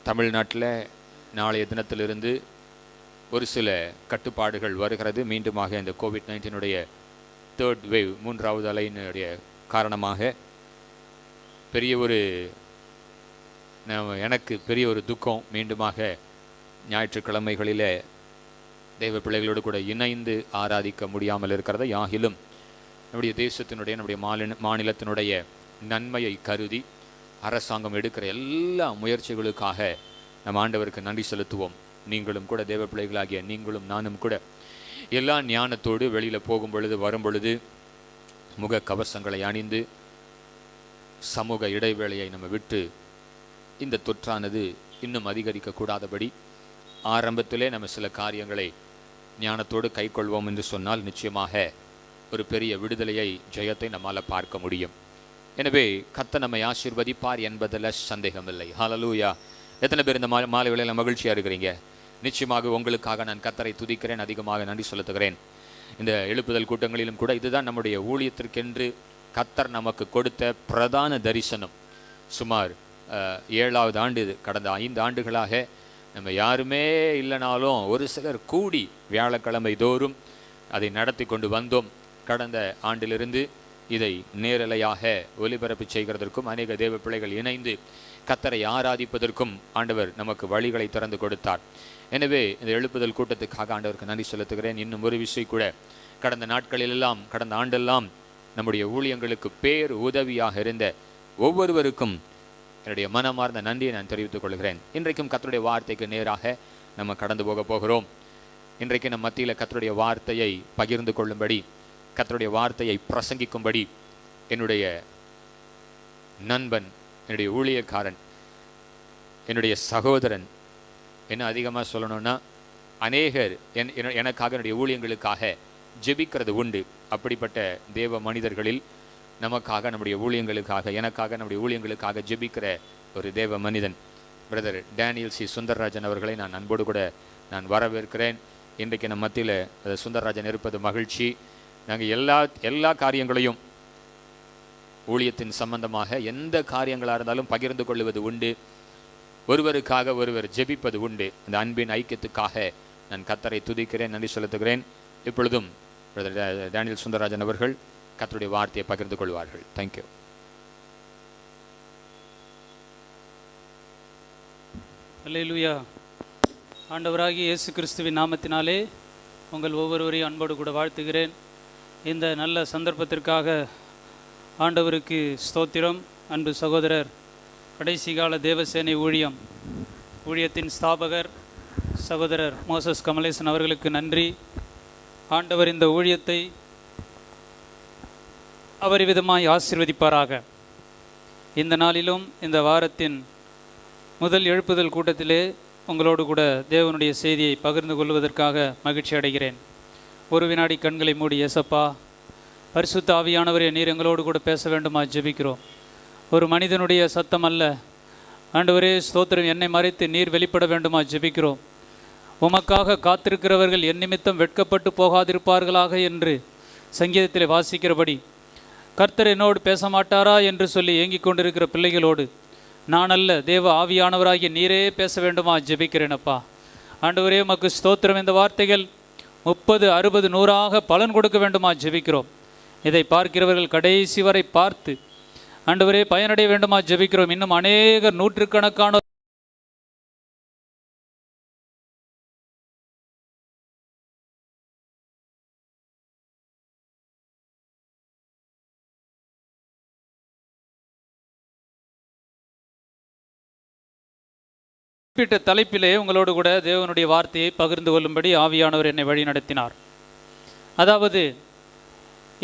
தமிழ்நாட்டில் நாளைய தினத்திலிருந்து ஒரு சில கட்டுப்பாடுகள் வருகிறது. மீண்டுமாக இந்த கோவிட்-19 தேர்ட் வேவ், மூன்றாவது அலையினுடைய காரணமாக எனக்கு பெரிய ஒரு துக்கம். மீண்டுமாக ஞாயிற்றுக்கிழமைகளிலே தெய்வ பிள்ளைகளோடு கூட இணைந்து ஆராதிக்க முடியாமல் இருக்கிறது. யாகிலும் நம்முடைய தேசத்தினுடைய, நம்முடைய மாநிலத்தினுடைய நன்மையை கருதி அரசாங்கம் எடுக்கிற எல்லா முயற்சிகளுக்காக நம் ஆண்டவருக்கு நன்றி செலுத்துவோம். நீங்களும் கூட தேவ பிள்ளைகளாகிய நீங்களும் நானும் கூட எல்லா ஞானத்தோடு வெளியில் போகும் பொழுது, வரும் பொழுது முக கவசங்களை அணிந்து சமூக இடைவேளையை நம்ம விட்டு இந்த தொற்றானது இன்னும் அதிகரிக்கக்கூடாதபடி ஆரம்பத்திலே நம்ம சில காரியங்களை ஞானத்தோடு கை கொள்வோம் என்று சொன்னால் நிச்சயமாக ஒரு பெரிய விடுதலையை, ஜெயத்தை நம்மால் பார்க்க முடியும். எனவே கர்த்தர் நம்மை ஆசீர்வதிப்பார் என்பதில் சந்தேகமில்லை. ஹல்லேலூயா. எத்தனை பேர் இந்த மாலை வேளையில் மகிழ்ச்சியாக இருக்கிறீங்க? நிச்சயமாக உங்களுக்காக நான் கர்த்தரை துதிக்கிறேன், அதிகமாக நன்றி செலுத்துகிறேன். இந்த எழுப்புதல் கூட்டங்களிலும் கூட இதுதான் நம்முடைய ஊழியத்திற்கென்று கர்த்தர் நமக்கு கொடுத்த பிரதான தரிசனம். சுமார் 7வது ஆண்டு இது. கடந்த 5 ஆண்டுகளாக நம்ம யாருமே இல்லைனாலும் ஒரு சிலர் கூடி வியாழக்கிழமை தோறும் அதை நடத்தி கொண்டு வந்தோம். கடந்த ஆண்டிலிருந்து இதை நேரலையாக ஒலிபரப்பு செய்கிறதற்கும் அநேக தேவ பிள்ளைகள் இணைந்து கர்த்தரை ஆராதிப்பதற்கும் ஆண்டவர் நமக்கு வழிகளை திறந்து கொடுத்தார். எனவே இந்த எழுப்புதல் கூட்டத்துக்காக ஆண்டவருக்கு நன்றி செலுத்துகிறேன். இன்னும் ஒரு விஷயம் கூட, கடந்த நாட்களிலெல்லாம் கடந்த ஆண்டெல்லாம் நம்முடைய ஊழியங்களுக்கு பேர் உதவியாக இருந்த ஒவ்வொருவருக்கும் என்னுடைய மனமார்ந்த நன்றியை நான் தெரிவித்துக் கொள்கிறேன். இன்றைக்கும் கர்த்தருடைய வார்த்தைக்கு நேராக நம்ம கடந்து போகிறோம். இன்றைக்கு நம் மத்தியில் கர்த்தருடைய வார்த்தையை பகிர்ந்து கொள்ளும்படி, கர்த்தருடைய வார்த்தையை பிரசங்கிக்கும்படி என்னுடைய நண்பன், என்னுடைய ஊழியக்காரன், என்னுடைய சகோதரன், என்ன அதிகமாக சொல்லணும்னா அநேகர் எனக்காக என்னுடைய ஊழியங்களுக்காக ஜெபிக்கிறது உண்டு. அப்படிப்பட்ட தேவ மனிதர்களில் நமக்காக, நம்முடைய ஊழியங்களுக்காக, எனக்காக, நம்முடைய ஊழியங்களுக்காக ஜெபிக்கிற ஒரு தேவ மனிதன் பிரதர் டேனியல் சி சுந்தரராஜன் அவர்களை நான் அன்போடு கூட நான் வரவேற்கிறேன். இன்றைக்கு நம்ம மத்தியில் சுந்தரராஜன் இருப்பது மகிழ்ச்சி. நாங்கள் எல்லா காரியங்களையும் ஊழியத்தின் சம்பந்தமாக எந்த காரியங்களாக இருந்தாலும் பகிர்ந்து கொள்வது உண்டு. ஒருவருக்காக ஒருவர் ஜெபிப்பது உண்டு. அந்த அன்பின் ஐக்கியத்துக்காக நான் கர்த்தரை துதிக்கிறேன், நன்றி செலுத்துகிறேன். இப்பொழுதும் பிரதர் டேனியல் சுந்தரராஜன் அவர்கள் கர்த்தருடைய வார்த்தையை பகிர்ந்து கொள்வார்கள். தேங்க்யூ. அல்லேலூயா. ஆண்டவராகிய இயேசு கிறிஸ்துவின் நாமத்தினாலே உங்கள் ஒவ்வொருவரையும் அன்போடு கூட வாழ்த்துகிறேன். இந்த நல்ல சந்தர்ப்பத்திற்காக ஆண்டவருக்கு ஸ்தோத்திரம். அன்பு சகோதரர், கடைசி கால தேவசேனை ஊழியத்தின் ஸ்தாபகர் சகோதரர் மோசஸ் கமலேசன் அவர்களுக்கு நன்றி. ஆண்டவர் இந்த ஊழியத்தை அபரிவிதமாய் ஆசீர்வதிப்பாராக. இந்த நாளிலும் இந்த வாரத்தின் முதல் எழுப்புதல் கூட்டத்திலே உங்களோடு கூட தேவனுடைய செய்தியை பகிர்ந்து கொள்வதற்காக மகிழ்ச்சி அடைகிறேன். ஒரு வினாடி கண்களை மூடி, ஏசப்பா பரிசுத்த ஆவியானவரே, நீர் எங்களோடு கூட பேச வேண்டுமா ஜெபிக்கிறோம். ஒரு மனிதனுடைய சத்தம் அல்ல ஆண்டவரே, ஸ்தோத்திரம், என்னை மறைத்து நீர் வெளிப்பட வேண்டுமா ஜெபிக்கிறோம். உமக்காக காத்திருக்கிறவர்கள் என் நிமித்தம் வெட்கப்பட்டு போகாதிருப்பார்களாக என்று சங்கீதத்தில் வாசிக்கிறபடி கர்த்தர் என்னோடு பேச மாட்டாரா என்று சொல்லி ஏங்கிக் கொண்டிருக்கிற பிள்ளைகளோடு நான் அல்ல, தேவ ஆவியானவராகிய நீரே பேச வேண்டுமா ஜெபிக்கிறேனப்பா. ஆண்டவரே உமக்கு ஸ்தோத்திரம். இந்த வார்த்தைகள் 30, 60, 100ஆக பலன் கொடுக்க வேண்டுமா ஜெபிக்கிறோம். இதை பார்க்கிறவர்கள் கடைசி வரை பார்த்து ஆண்டவரே பயனடைய வேண்டுமா ஜெபிக்கிறோம். இன்னும் அநேகர் நூற்றுக்கணக்கான குறிப்பிட்ட தலைப்பிலே உங்களோடு கூட தேவனுடைய வார்த்தையை பகிர்ந்து கொள்ளும்படி ஆவியானவர் என்னை வழி நடத்தினார். அதாவது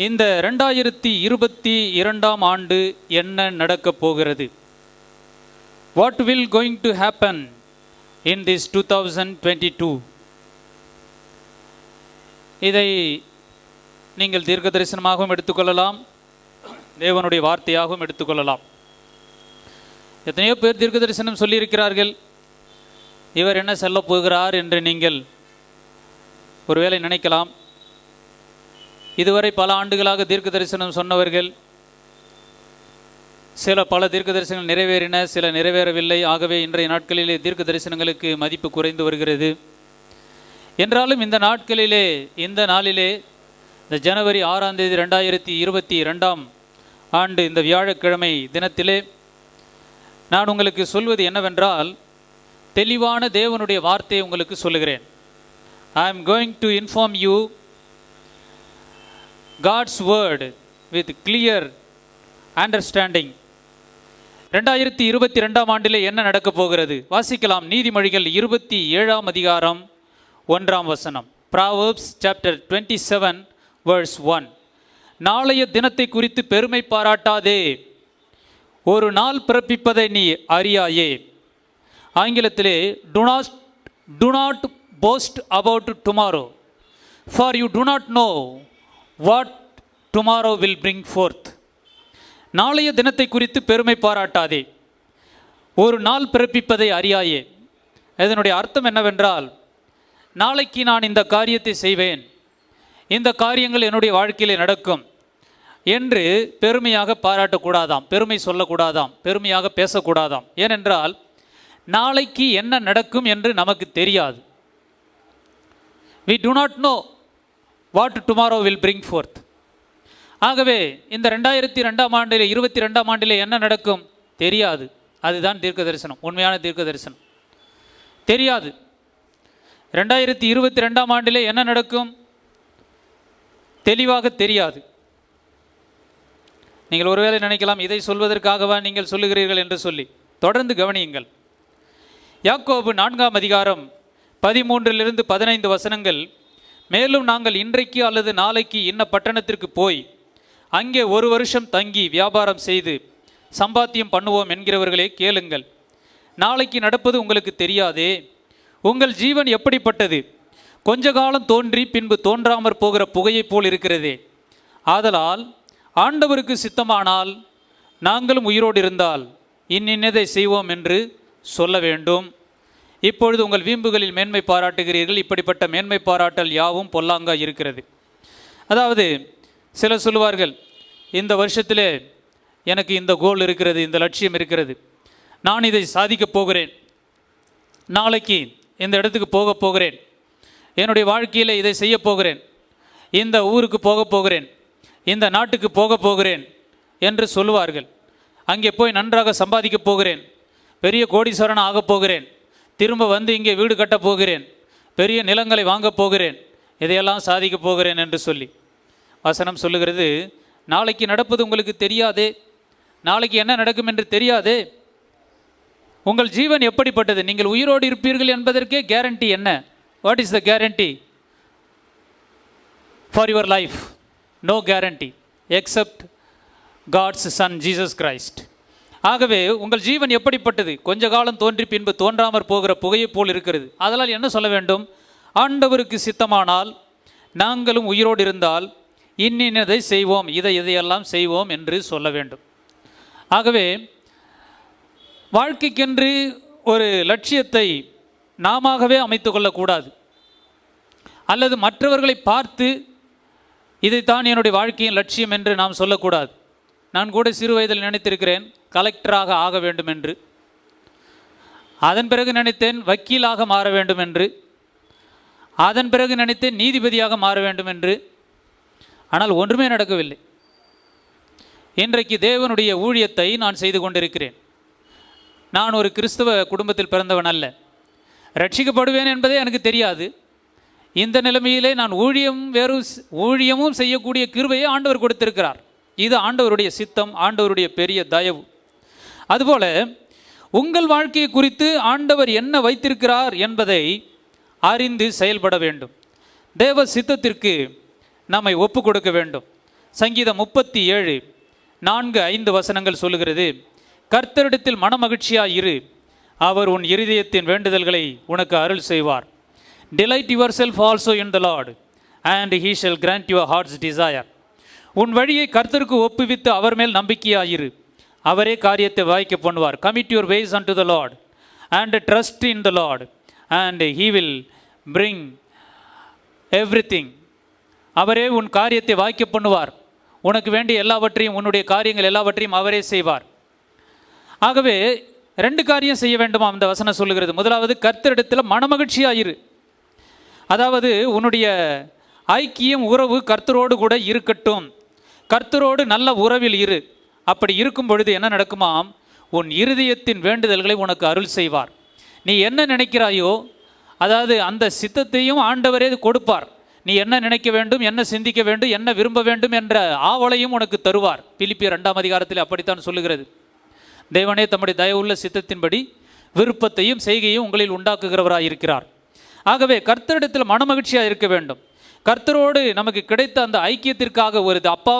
இந்த 2022ஆம் ஆண்டு என்ன நடக்கப் போகிறது, what will going to happen in this 2022. இதை நீங்கள் தீர்க்க தரிசனமாகவும் எடுத்துக்கொள்ளலாம், தேவனுடைய வார்த்தையாகவும் எடுத்துக்கொள்ளலாம். எத்தனையோ பேர் தீர்க்க தரிசனம் சொல்லியிருக்கிறார்கள். இவர் என்ன சொல்ல போகிறார் என்று நீங்கள் ஒருவேளை நினைக்கலாம். இதுவரை பல ஆண்டுகளாக தீர்க்க தரிசனம் சொன்னவர்கள், பல தீர்க்க தரிசனங்கள் நிறைவேறின, சில நிறைவேறவில்லை. ஆகவே இன்றைய நாட்களிலே தீர்க்க தரிசனங்களுக்கு மதிப்பு குறைந்து வருகிறது. என்றாலும் இந்த நாளிலே இந்த ஜனவரி 6ஆம் தேதி 2022ஆம் ஆண்டு இந்த வியாழக்கிழமை தினத்திலே நான் உங்களுக்கு சொல்வது என்னவென்றால், தெளிவான தேவனுடைய வார்த்தையை உங்களுக்கு சொல்லுகிறேன். I am going to inform you God's word with clear understanding. 2022ஆம் ஆண்டிலே என்ன நடக்கப் போகிறது வாசிக்கலாம். நீதிமொழிகள் 27ஆம் அதிகாரம் 1ஆம் வசனம். Proverbs chapter 27 verse 1. நாளைய தினத்தை குறித்து பெருமை பாராட்டாதே, ஒரு நாள் பிறப்பிப்பதை நீ அறியாயே. ஆங்கிலத்திலே do not boast about tomorrow, for you do not know what tomorrow will bring forth. நாளைய தினத்தை குறித்து பெருமை பாராட்டாதே, ஒரு நாள் பிறப்பிப்பதை அறியாயே. இதனுடைய அர்த்தம் என்னவென்றால், நாளைக்கு நான் இந்த காரியத்தை செய்வேன், இந்த காரியங்கள் என்னுடைய வாழ்க்கையிலே நடக்கும், என்று பெருமையாக பாராட்டக்கூடாதாம், பெருமை சொல்லக்கூடாதாம், பெருமையாக பேசக்கூடாதாம். ஏனென்றால் நாளைக்கு என்ன நடக்கும் என்று நமக்கு தெரியாது. We do not know what tomorrow will bring forth. ஆகவே இந்த 2002ஆம் ஆண்டிலே 22ஆம் ஆண்டிலே என்ன நடக்கும் தெரியாது. அதுதான் தீர்க்க தரிசனம், உண்மையான தீர்க்க தரிசனம். தெரியாது. 2022ஆம் ஆண்டிலே என்ன நடக்கும் தெளிவாக தெரியாது. நீங்கள் ஒருவேளை நினைக்கலாம், இதை சொல்வதற்காகவா நீங்கள் சொல்லுகிறீர்கள் என்று சொல்லி. தொடர்ந்து கவனியுங்கள். யாக்கோபு 4ஆம் அதிகாரம் 13 - 15 வசனங்கள். மேலும் நாங்கள் இன்றைக்கு அல்லது நாளைக்கு இன்ன பட்டணத்திற்கு போய் அங்கே 1 வருஷம் தங்கி வியாபாரம் செய்து சம்பாத்தியம் பண்ணுவோம் என்கிறவர்களே கேளுங்கள். நாளைக்கு நடப்பது உங்களுக்கு தெரியாதே. உங்கள் ஜீவன் எப்படிப்பட்டது? கொஞ்ச காலம் தோன்றி பின்பு தோன்றாமற் போகிற புகையைப் போல் இருக்கிறதே. ஆதலால் ஆண்டவருக்கு சித்தமானால் நாங்களும் உயிரோடு இருந்தால் இன்னின்னதை செய்வோம் என்று சொல்ல வேண்டும். இப்பொழுது உங்கள் வீம்புகளில் மேன்மை பாராட்டுகிறீர்கள். இப்படிப்பட்ட மேன்மை பாராட்டல் யாவும் பொல்லாங்கா இருக்கிறது. அதாவது சிலர் சொல்லுவார்கள், இந்த வருஷத்திலே எனக்கு இந்த கோல் இருக்கிறது, இந்த லட்சியம் இருக்கிறது, நான் இதை சாதிக்கப் போகிறேன், நாளைக்கு இந்த இடத்துக்கு போக போகிறேன், என்னுடைய வாழ்க்கையில் இதை செய்ய போகிறேன், இந்த ஊருக்கு போக போகிறேன், இந்த நாட்டுக்கு போக போகிறேன் என்று சொல்லுவார்கள். அங்கே போய் நன்றாக சம்பாதிக்கப் போகிறேன், பெரிய கோடீஸ்வரன் ஆகப் போகிறேன், திரும்ப வந்து இங்கே வீடு கட்டப் போகிறேன், பெரிய நிலங்களை வாங்கப் போகிறேன், இதையெல்லாம் சாதிக்கப் போகிறேன் என்று சொல்லி. வசனம் சொல்லுகிறது, நாளைக்கு நடப்பது உங்களுக்கு தெரியாதே, நாளைக்கு என்ன நடக்கும் என்று தெரியாதே. உங்கள் ஜீவன் எப்படிப்பட்டது? நீங்கள் உயிரோடு இருப்பீர்கள் என்பதற்கே கேரண்டி என்ன? What is the guarantee for your life? No guarantee except God's son Jesus Christ. ஆகவே உங்கள் ஜீவன் எப்படிப்பட்டது? கொஞ்ச காலம் தோன்றி பின்பு தோன்றாமற் போகிற புகையைப் போல் இருக்கிறது. அதனால் என்ன சொல்ல வேண்டும்? ஆண்டவருக்கு சித்தமானால் நாங்களும் உயிரோடு இருந்தால் இன்னினதை செய்வோம், இதையெல்லாம் செய்வோம் என்று சொல்ல வேண்டும். ஆகவே வாழ்க்கைக்கென்று ஒரு லட்சியத்தை நாமவே அமைத்து கொள்ளக்கூடாது. அல்லது மற்றவர்களை பார்த்து இதைத்தான் என்னுடைய வாழ்க்கையின் லட்சியம் என்று நாம் சொல்லக்கூடாது. நான் கூட சிறு வயதில் நினைத்திருக்கிறேன் கலெக்டராக ஆக வேண்டும் என்று. அதன் பிறகு நினைத்தேன் வக்கீலாக மாற வேண்டும் என்று. அதன் பிறகு நினைத்தேன் நீதிபதியாக மாற வேண்டும் என்று. ஆனால் ஒன்றுமே நடக்கவில்லை. இன்றைக்கு தேவனுடைய ஊழியத்தை நான் செய்து கொண்டிருக்கிறேன். நான் ஒரு கிறிஸ்தவ குடும்பத்தில் பிறந்தவன் அல்ல. ரட்சிக்கப்படுவேன் என்பதே எனக்கு தெரியாது. இந்த நிலைமையிலே நான் ஊழியமும் செய்யக்கூடிய கிருபையை ஆண்டவர் கொடுத்திருக்கிறார். இது ஆண்டவருடைய சித்தம், ஆண்டவருடைய பெரிய தயவு. அதுபோல உங்கள் வாழ்க்கையை குறித்து ஆண்டவர் என்ன வைத்திருக்கிறார் என்பதை அறிந்து செயல்பட வேண்டும். தேவ சித்தத்திற்கு நம்மை ஒப்பு கொடுக்க வேண்டும். சங்கீதம் 37 4-5 வசனங்கள் சொல்லுகிறது, கர்த்தரிடத்தில் மனமகிழ்ச்சியாய் இரு, அவர் உன் இருதயத்தின் வேண்டுதல்களை உனக்கு அருள் செய்வார். Delight yourself also in the Lord, and he shall grant your heart's desire. உன் வழியை கர்த்தருக்கு ஒப்புவித்து அவர் மேல் நம்பிக்கையாயிரு, அவரே காரியத்தை வாய்க்க பண்ணுவார். Commit your ways unto the Lord, and trust in the Lord, and he will bring everything. அவரே உன் காரியத்தை வாய்க்க பண்ணுவார். உனக்கு வேண்டிய எல்லாவற்றையும், உன்னுடைய காரியங்கள் எல்லாவற்றையும் அவரே செய்வார். ஆகவே 2 காரியம் செய்ய வேண்டுமா அந்த வசனம் சொல்லுகிறது. முதலாவது, கர்த்தரிடத்தில் மனமகிழ்ச்சியாயிரு. அதாவது உன்னுடைய ஐக்கியம், உறவு கர்த்தரோடு கூட இருக்கட்டும். கர்த்தரோடு நல்ல உறவில் இரு. அப்படி இருக்கும் பொழுது என்ன நடக்குமாம்? உன் இருதயத்தின் வேண்டுதல்களை உனக்கு அருள் செய்வார். நீ என்ன நினைக்கிறாயோ, அதாவது அந்த சித்தத்தையும் ஆண்டவரே கொடுப்பார். நீ என்ன நினைக்க வேண்டும், என்ன சிந்திக்க வேண்டும், என்ன விரும்ப வேண்டும் என்ற ஆவலையும் உனக்கு தருவார். பிலிப்பியர் 2ஆம் அதிகாரத்தில் அப்படித்தான் சொல்லுகிறது. தேவனே தம்முடைய தயவுள்ள சித்தத்தின்படி விருப்பத்தையும் செய்கையும் உங்களில் உண்டாக்குகிறவராயிருக்கிறார். ஆகவே கர்த்தரிடத்தில் மனமகிழ்ச்சியாக இருக்க வேண்டும். கர்த்தரோடு நமக்கு கிடைத்த அந்த ஐக்கியத்திற்காக ஒரு அப்பா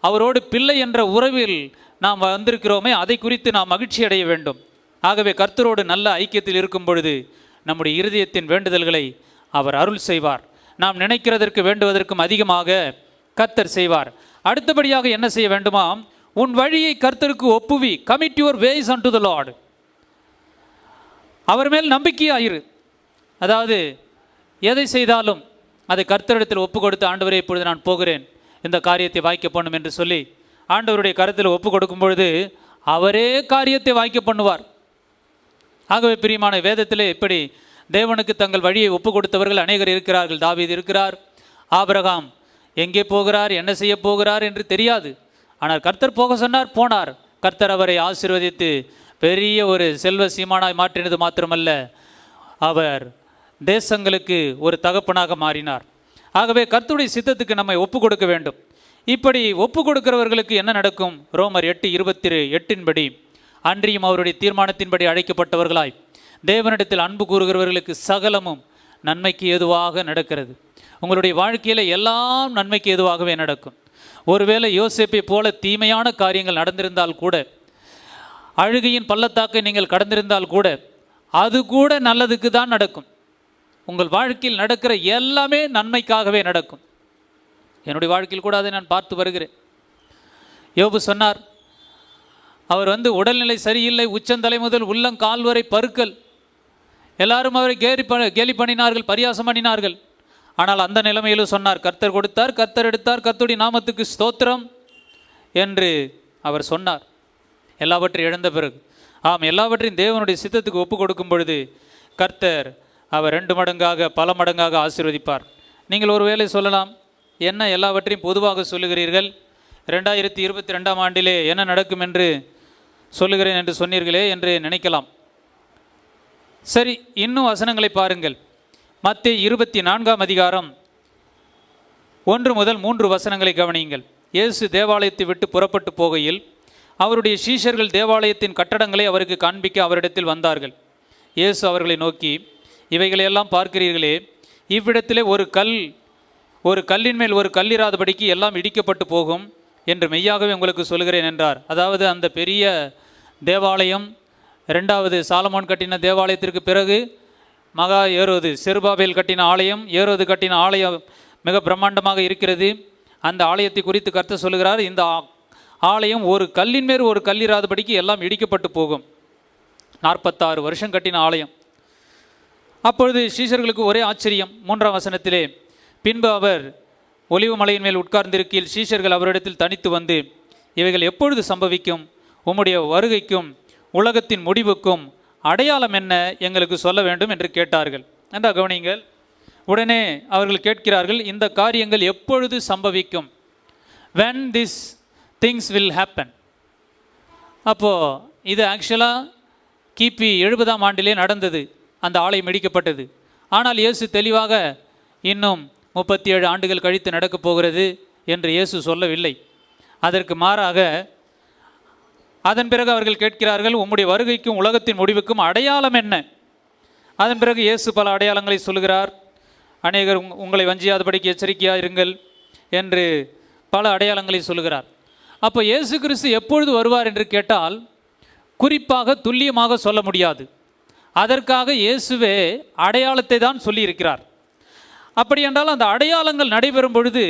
அவரோடு பிள்ளை என்ற உறவில் நாம் வந்திருக்கிறோமே, அதை குறித்து நாம் மகிழ்ச்சி அடைய வேண்டும். ஆகவே கர்த்தரோடு நல்ல ஐக்கியத்தில் இருக்கும் பொழுது நம்முடைய இருதயத்தின் வேண்டுதல்களை அவர் அருள் செய்வார். நாம் நினைக்கிறதற்கு வேண்டுவதற்கும் அதிகமாக கர்த்தர் செய்வார். அடுத்தபடியாக என்ன செய்ய வேண்டுமா? உன் வழியை கர்த்தருக்கு ஒப்புவி. Commit your ways unto the Lord. அவர் மேல் நம்பிக்கையாயிரு. அதாவது எதை செய்தாலும் அதை கர்த்தரிடத்தில் ஒப்பு கொடுத்து, ஆண்டவரே இப்பொழுது நான் போகிறேன், இந்த காரியத்தை வாய்க்க பண்ணும் என்று சொல்லி ஆண்டவருடைய கருத்தில் ஒப்பு கொடுக்கும் பொழுது அவரே காரியத்தை வாய்க்க பண்ணுவார். ஆகவே பிரியமான, வேதத்திலே இப்படி தேவனுக்கு தங்கள் வழியை ஒப்பு கொடுத்தவர்கள் அநேகர் இருக்கிறார்கள். தாவீது இருக்கிறார், ஆபிரகாம் எங்கே போகிறார், என்ன செய்ய போகிறார் என்று தெரியாது. ஆனால் கர்த்தர் போக சொன்னார், போனார். கர்த்தர் அவரை ஆசீர்வதித்து பெரிய ஒரு செல்வ சீமானாய் மாற்றினது மாத்திரமல்ல, அவர் தேசங்களுக்கு ஒரு தகப்பனாக மாறினார். ஆகவே கர்த்தருடைய சித்தத்துக்கு நம்மை ஒப்பு கொடுக்க வேண்டும். இப்படி ஒப்பு கொடுக்கிறவர்களுக்கு என்ன நடக்கும்? ரோமர் 8:28 அன்றியும் அவருடைய தீர்மானத்தின்படி அழைக்கப்பட்டவர்களாய் தேவனிடத்தில் அன்பு கூறுகிறவர்களுக்கு சகலமும் நன்மைக்கு ஏதுவாக நடக்கிறது. உங்களுடைய வாழ்க்கையில் எல்லாம் நன்மைக்கு ஏதுவாகவே நடக்கும். ஒருவேளை யோசேப்பை போல தீமையான காரியங்கள் நடந்திருந்தால் கூட, அழுகையின் பள்ளத்தாக்கை நீங்கள் கடந்திருந்தால் கூட, அது கூட நல்லதுக்கு தான் நடக்கும். உங்கள் வாழ்க்கையில் நடக்கிற எல்லாமே நன்மைக்காகவே நடக்கும். என்னுடைய வாழ்க்கையில் கூட அதை நான் பார்த்து வருகிறேன். யோபு சொன்னார், அவர் உடல்நிலை சரியில்லை, உச்சந்தலை முதல் உள்ளங்கால் வரை பருக்கள், எல்லாரும் அவரை கேலி பண்ணினார்கள், பரியாசம் பண்ணினார்கள். ஆனால் அந்த நிலைமையிலும் சொன்னார், கர்த்தர் கொடுத்தார், கர்த்தர் எடுத்தார், கர்த்தருடைய நாமத்துக்கு ஸ்தோத்திரம் என்று அவர் சொன்னார். எல்லாவற்றையும் இழந்த பிறகு, எல்லாவற்றையும் தேவனுடைய சித்தத்துக்கு ஒப்பு கொடுக்கும் பொழுது கர்த்தர் அவர் 2 மடங்காக பல மடங்காக ஆசீர்வதிப்பார். நீங்கள் ஒரு வேளை சொல்லலாம், என்ன எல்லாவற்றையும் பொதுவாக சொல்லுகிறீர்கள், 2022ஆம் ஆண்டிலே என்ன நடக்கும் என்று சொல்லுகிறேன் என்று சொன்னீர்களே என்று நினைக்கலாம். சரி, இன்னும் வசனங்களை பாருங்கள். மத்தேயு 24ஆம் அதிகாரம் 1 முதல் 3 வசனங்களை கவனியுங்கள். இயேசு தேவாலயத்தை விட்டு புறப்பட்டு போகையில் அவருடைய சீஷர்கள் தேவாலயத்தின் கட்டடங்களை அவருக்கு காண்பிக்க அவரிடத்தில் வந்தார்கள். இயேசு அவர்களை நோக்கி, இவைகளையெல்லாம் பார்க்கிறீர்களே, இவ்விடத்திலே ஒரு கல்லின் மேல் ஒரு கல்லிராதபடிக்கு எல்லாம் இடிக்கப்பட்டு போகும் என்று மெய்யாகவே உங்களுக்கு சொல்கிறேன் என்றார். அதாவது அந்த பெரிய தேவாலயம், 2வது சாலமோன் கட்டின தேவாலயத்திற்கு பிறகு மகா ஏரோது, செருபாபேல் கட்டின ஆலயம், ஏரோது கட்டின ஆலயம் மிக பிரம்மாண்டமாக இருக்கிறது. அந்த ஆலயத்தை குறித்து கர்த்தர் சொல்கிறார், இந்த ஆலயம் ஒரு கல்லின் மேல் ஒரு கல்லிராதபடிக்கு எல்லாம் இடிக்கப்பட்டு போகும். 46 வருஷம் கட்டின ஆலயம். அப்பொழுது சீஷர்களுக்கு ஒரே ஆச்சரியம். 3ஆம் வசனத்திலே, பின்பு அவர் ஒலிவு மலையின் மேல் உட்கார்ந்திருக்கையில் சீஷர்கள் அவரிடத்தில் தனித்து வந்து, இவைகள் எப்பொழுது சம்பவிக்கும்? உம்முடைய வருகைக்கும் உலகத்தின் முடிவுக்கும் அடையாளம் என்ன எங்களுக்கு சொல்ல வேண்டும் என்று கேட்டார்கள். என்ற கவனிங்கள். உடனே அவர்கள் கேட்கிறார்கள், இந்த காரியங்கள் எப்பொழுது சம்பவிக்கும்? when this things will happen. அப்போது இது ஆக்சுவலாக கிபி 70ஆம் ஆண்டிலே நடந்தது, அந்த ஆலயம் இடிக்கப்பட்டது. ஆனால் இயேசு தெளிவாக இன்னும் 37 ஆண்டுகள் கழித்து நடக்கப் போகிறது என்று இயேசு சொல்லவில்லை. அதற்கு மாறாக அதன் பிறகு அவர்கள் கேட்கிறார்கள், உம்முடைய வருகைக்கும் உலகத்தின் முடிவுக்கும் அடையாளம் என்ன? அதன் பிறகு இயேசு பல அடையாளங்களை சொல்கிறார். அநேகர் உங்களை வஞ்சியாதபடிக்கு எச்சரிக்கையாக இருங்கள் என்று பல அடையாளங்களை சொல்கிறார். அப்போ இயேசு கிறிஸ்து எப்பொழுது வருவார் என்று கேட்டால் குறிப்பாக துல்லியமாக சொல்ல முடியாது. அதற்காக இயேசுவே அடையாளத்தை தான் சொல்லியிருக்கிறார். அப்படி என்றால் அந்த அடையாளங்கள் நடைபெறும் பொழுது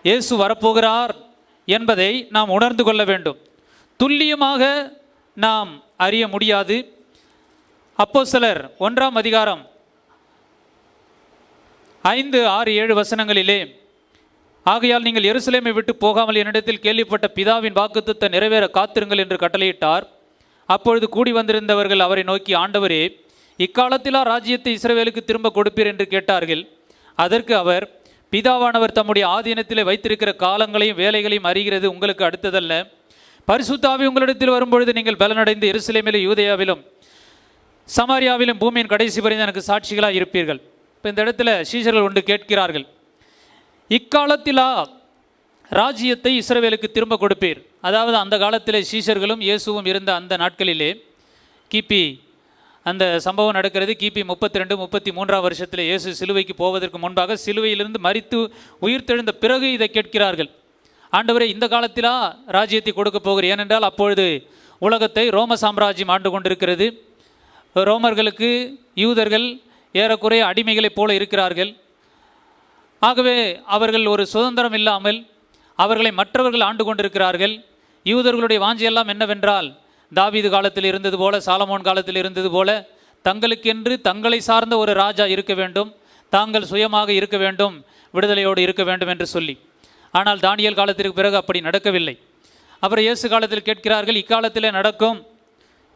இயேசு வரப்போகிறார் என்பதை நாம் உணர்ந்து கொள்ள வேண்டும். துல்லியமாக நாம் அறிய முடியாது. அப்போஸ்தலர் 1ஆம் அதிகாரம் 5, 6, 7 வசனங்களிலே, ஆகையால் நீங்கள் எருசலேமை விட்டு போகாமல் என்னிடத்தில் கேள்விப்பட்ட பிதாவின் வாக்குத்தத்தம் நிறைவேற காத்திருங்கள் என்று கட்டளையிட்டார். அப்பொழுது கூடி வந்திருந்தவர்கள் அவரை நோக்கி, ஆண்டவரே, இக்காலத்திலா ராஜ்யத்தை இஸ்ரவேலுக்கு திரும்ப கொடுப்பீர் என்று கேட்டார்கள். அதற்கு அவர், பிதாவானவர் தம்முடைய ஆதீனத்திலே வைத்திருக்கிற காலங்களையும் வேலைகளையும் அறிகிறது உங்களுக்கு அடுத்ததல்ல. பரிசுத்த ஆவி உங்களிடத்தில் வரும்பொழுது நீங்கள் பலனடைந்து எருசலேமிலும் யூதேயாவிலும் சமாரியாவிலும் பூமியின் கடைசி வரை எனக்கு சாட்சிகளாக இருப்பீர்கள். இப்போ இந்த இடத்துல சீஷர்கள் ஒன்று கேட்கிறார்கள், இக்காலத்திலா ராஜ்யத்தை இஸ்ரவேலுக்கு திரும்ப கொடுப்பீர்? அதாவது அந்த காலத்திலே சீஷர்களும் இயேசுவும் இருந்த அந்த நாட்களிலே கிபி அந்த சம்பவம் நடக்கிறது. கிபி 32, 33ஆம் வருஷத்தில் இயேசு சிலுவைக்கு போவதற்கு முன்பாக, சிலுவையிலிருந்து மரித்து உயிர்த்தெழுந்த பிறகு இதை கேட்கிறார்கள். ஆண்டவரே, இந்த காலத்திலா ராஜ்யத்தை கொடுக்க போகிறேன்? ஏனென்றால் அப்பொழுது உலகத்தை ரோம சாம்ராஜ்யம் ஆண்டு கொண்டிருக்கிறது. ரோமர்களுக்கு யூதர்கள் ஏறக்குறைய அடிமைகளைப் போல இருக்கிறார்கள். ஆகவே அவர்கள் ஒரு சுதந்திரம் இல்லாமல் அவர்களை மற்றவர்கள் ஆண்டு கொண்டிருக்கிறார்கள். யூதர்களுடைய வாஞ்சையெல்லாம் என்னவென்றால், தாவீது காலத்தில் இருந்தது போல, சாலமோன் காலத்தில் இருந்தது போல தங்களுக்கென்று தங்களை சார்ந்த ஒரு ராஜா இருக்க வேண்டும், தாங்கள் சுயமாக இருக்க வேண்டும், விடுதலையோடு இருக்க வேண்டும் என்று சொல்லி. ஆனால் தானியேல் காலத்திற்கு பிறகு அப்படி நடக்கவில்லை. அப்புறம் இயேசு காலத்தில் கேட்கிறார்கள், இக்காலத்தில் நடக்கும்.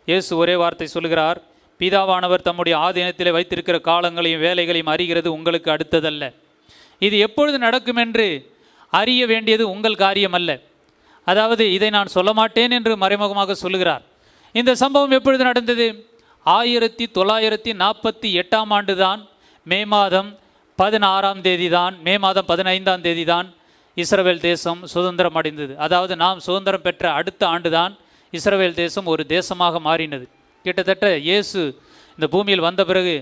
இயேசு ஒரே வார்த்தை சொல்கிறார், பிதாவானவர் தம்முடைய ஆதீனத்திலே வைத்திருக்கிற காலங்களையும் வேலைகளையும் அறிகிறது, உங்களுக்கு அடுத்ததல்ல. இது எப்பொழுது நடக்கும் என்று அறிய வேண்டியது உங்கள் காரியம் அல்ல. அதாவது இதை நான் சொல்ல மாட்டேன் என்று மறைமுகமாக சொல்லுகிறார். இந்த சம்பவம் எப்பொழுது நடந்தது? 1948 ஆண்டு தான், மே மாதம் 16ஆம் தேதி தான், மே மாதம் 15ஆம் தேதி தான் இஸ்ரவேல் தேசம் சுதந்திரம் அடைந்தது. அதாவது நாம் சுதந்திரம் பெற்ற அடுத்த ஆண்டு தான் இஸ்ரவேல் தேசம் ஒரு தேசமாக மாறினது. கிட்டத்தட்ட இயேசு இந்த பூமியில் வந்த பிறகு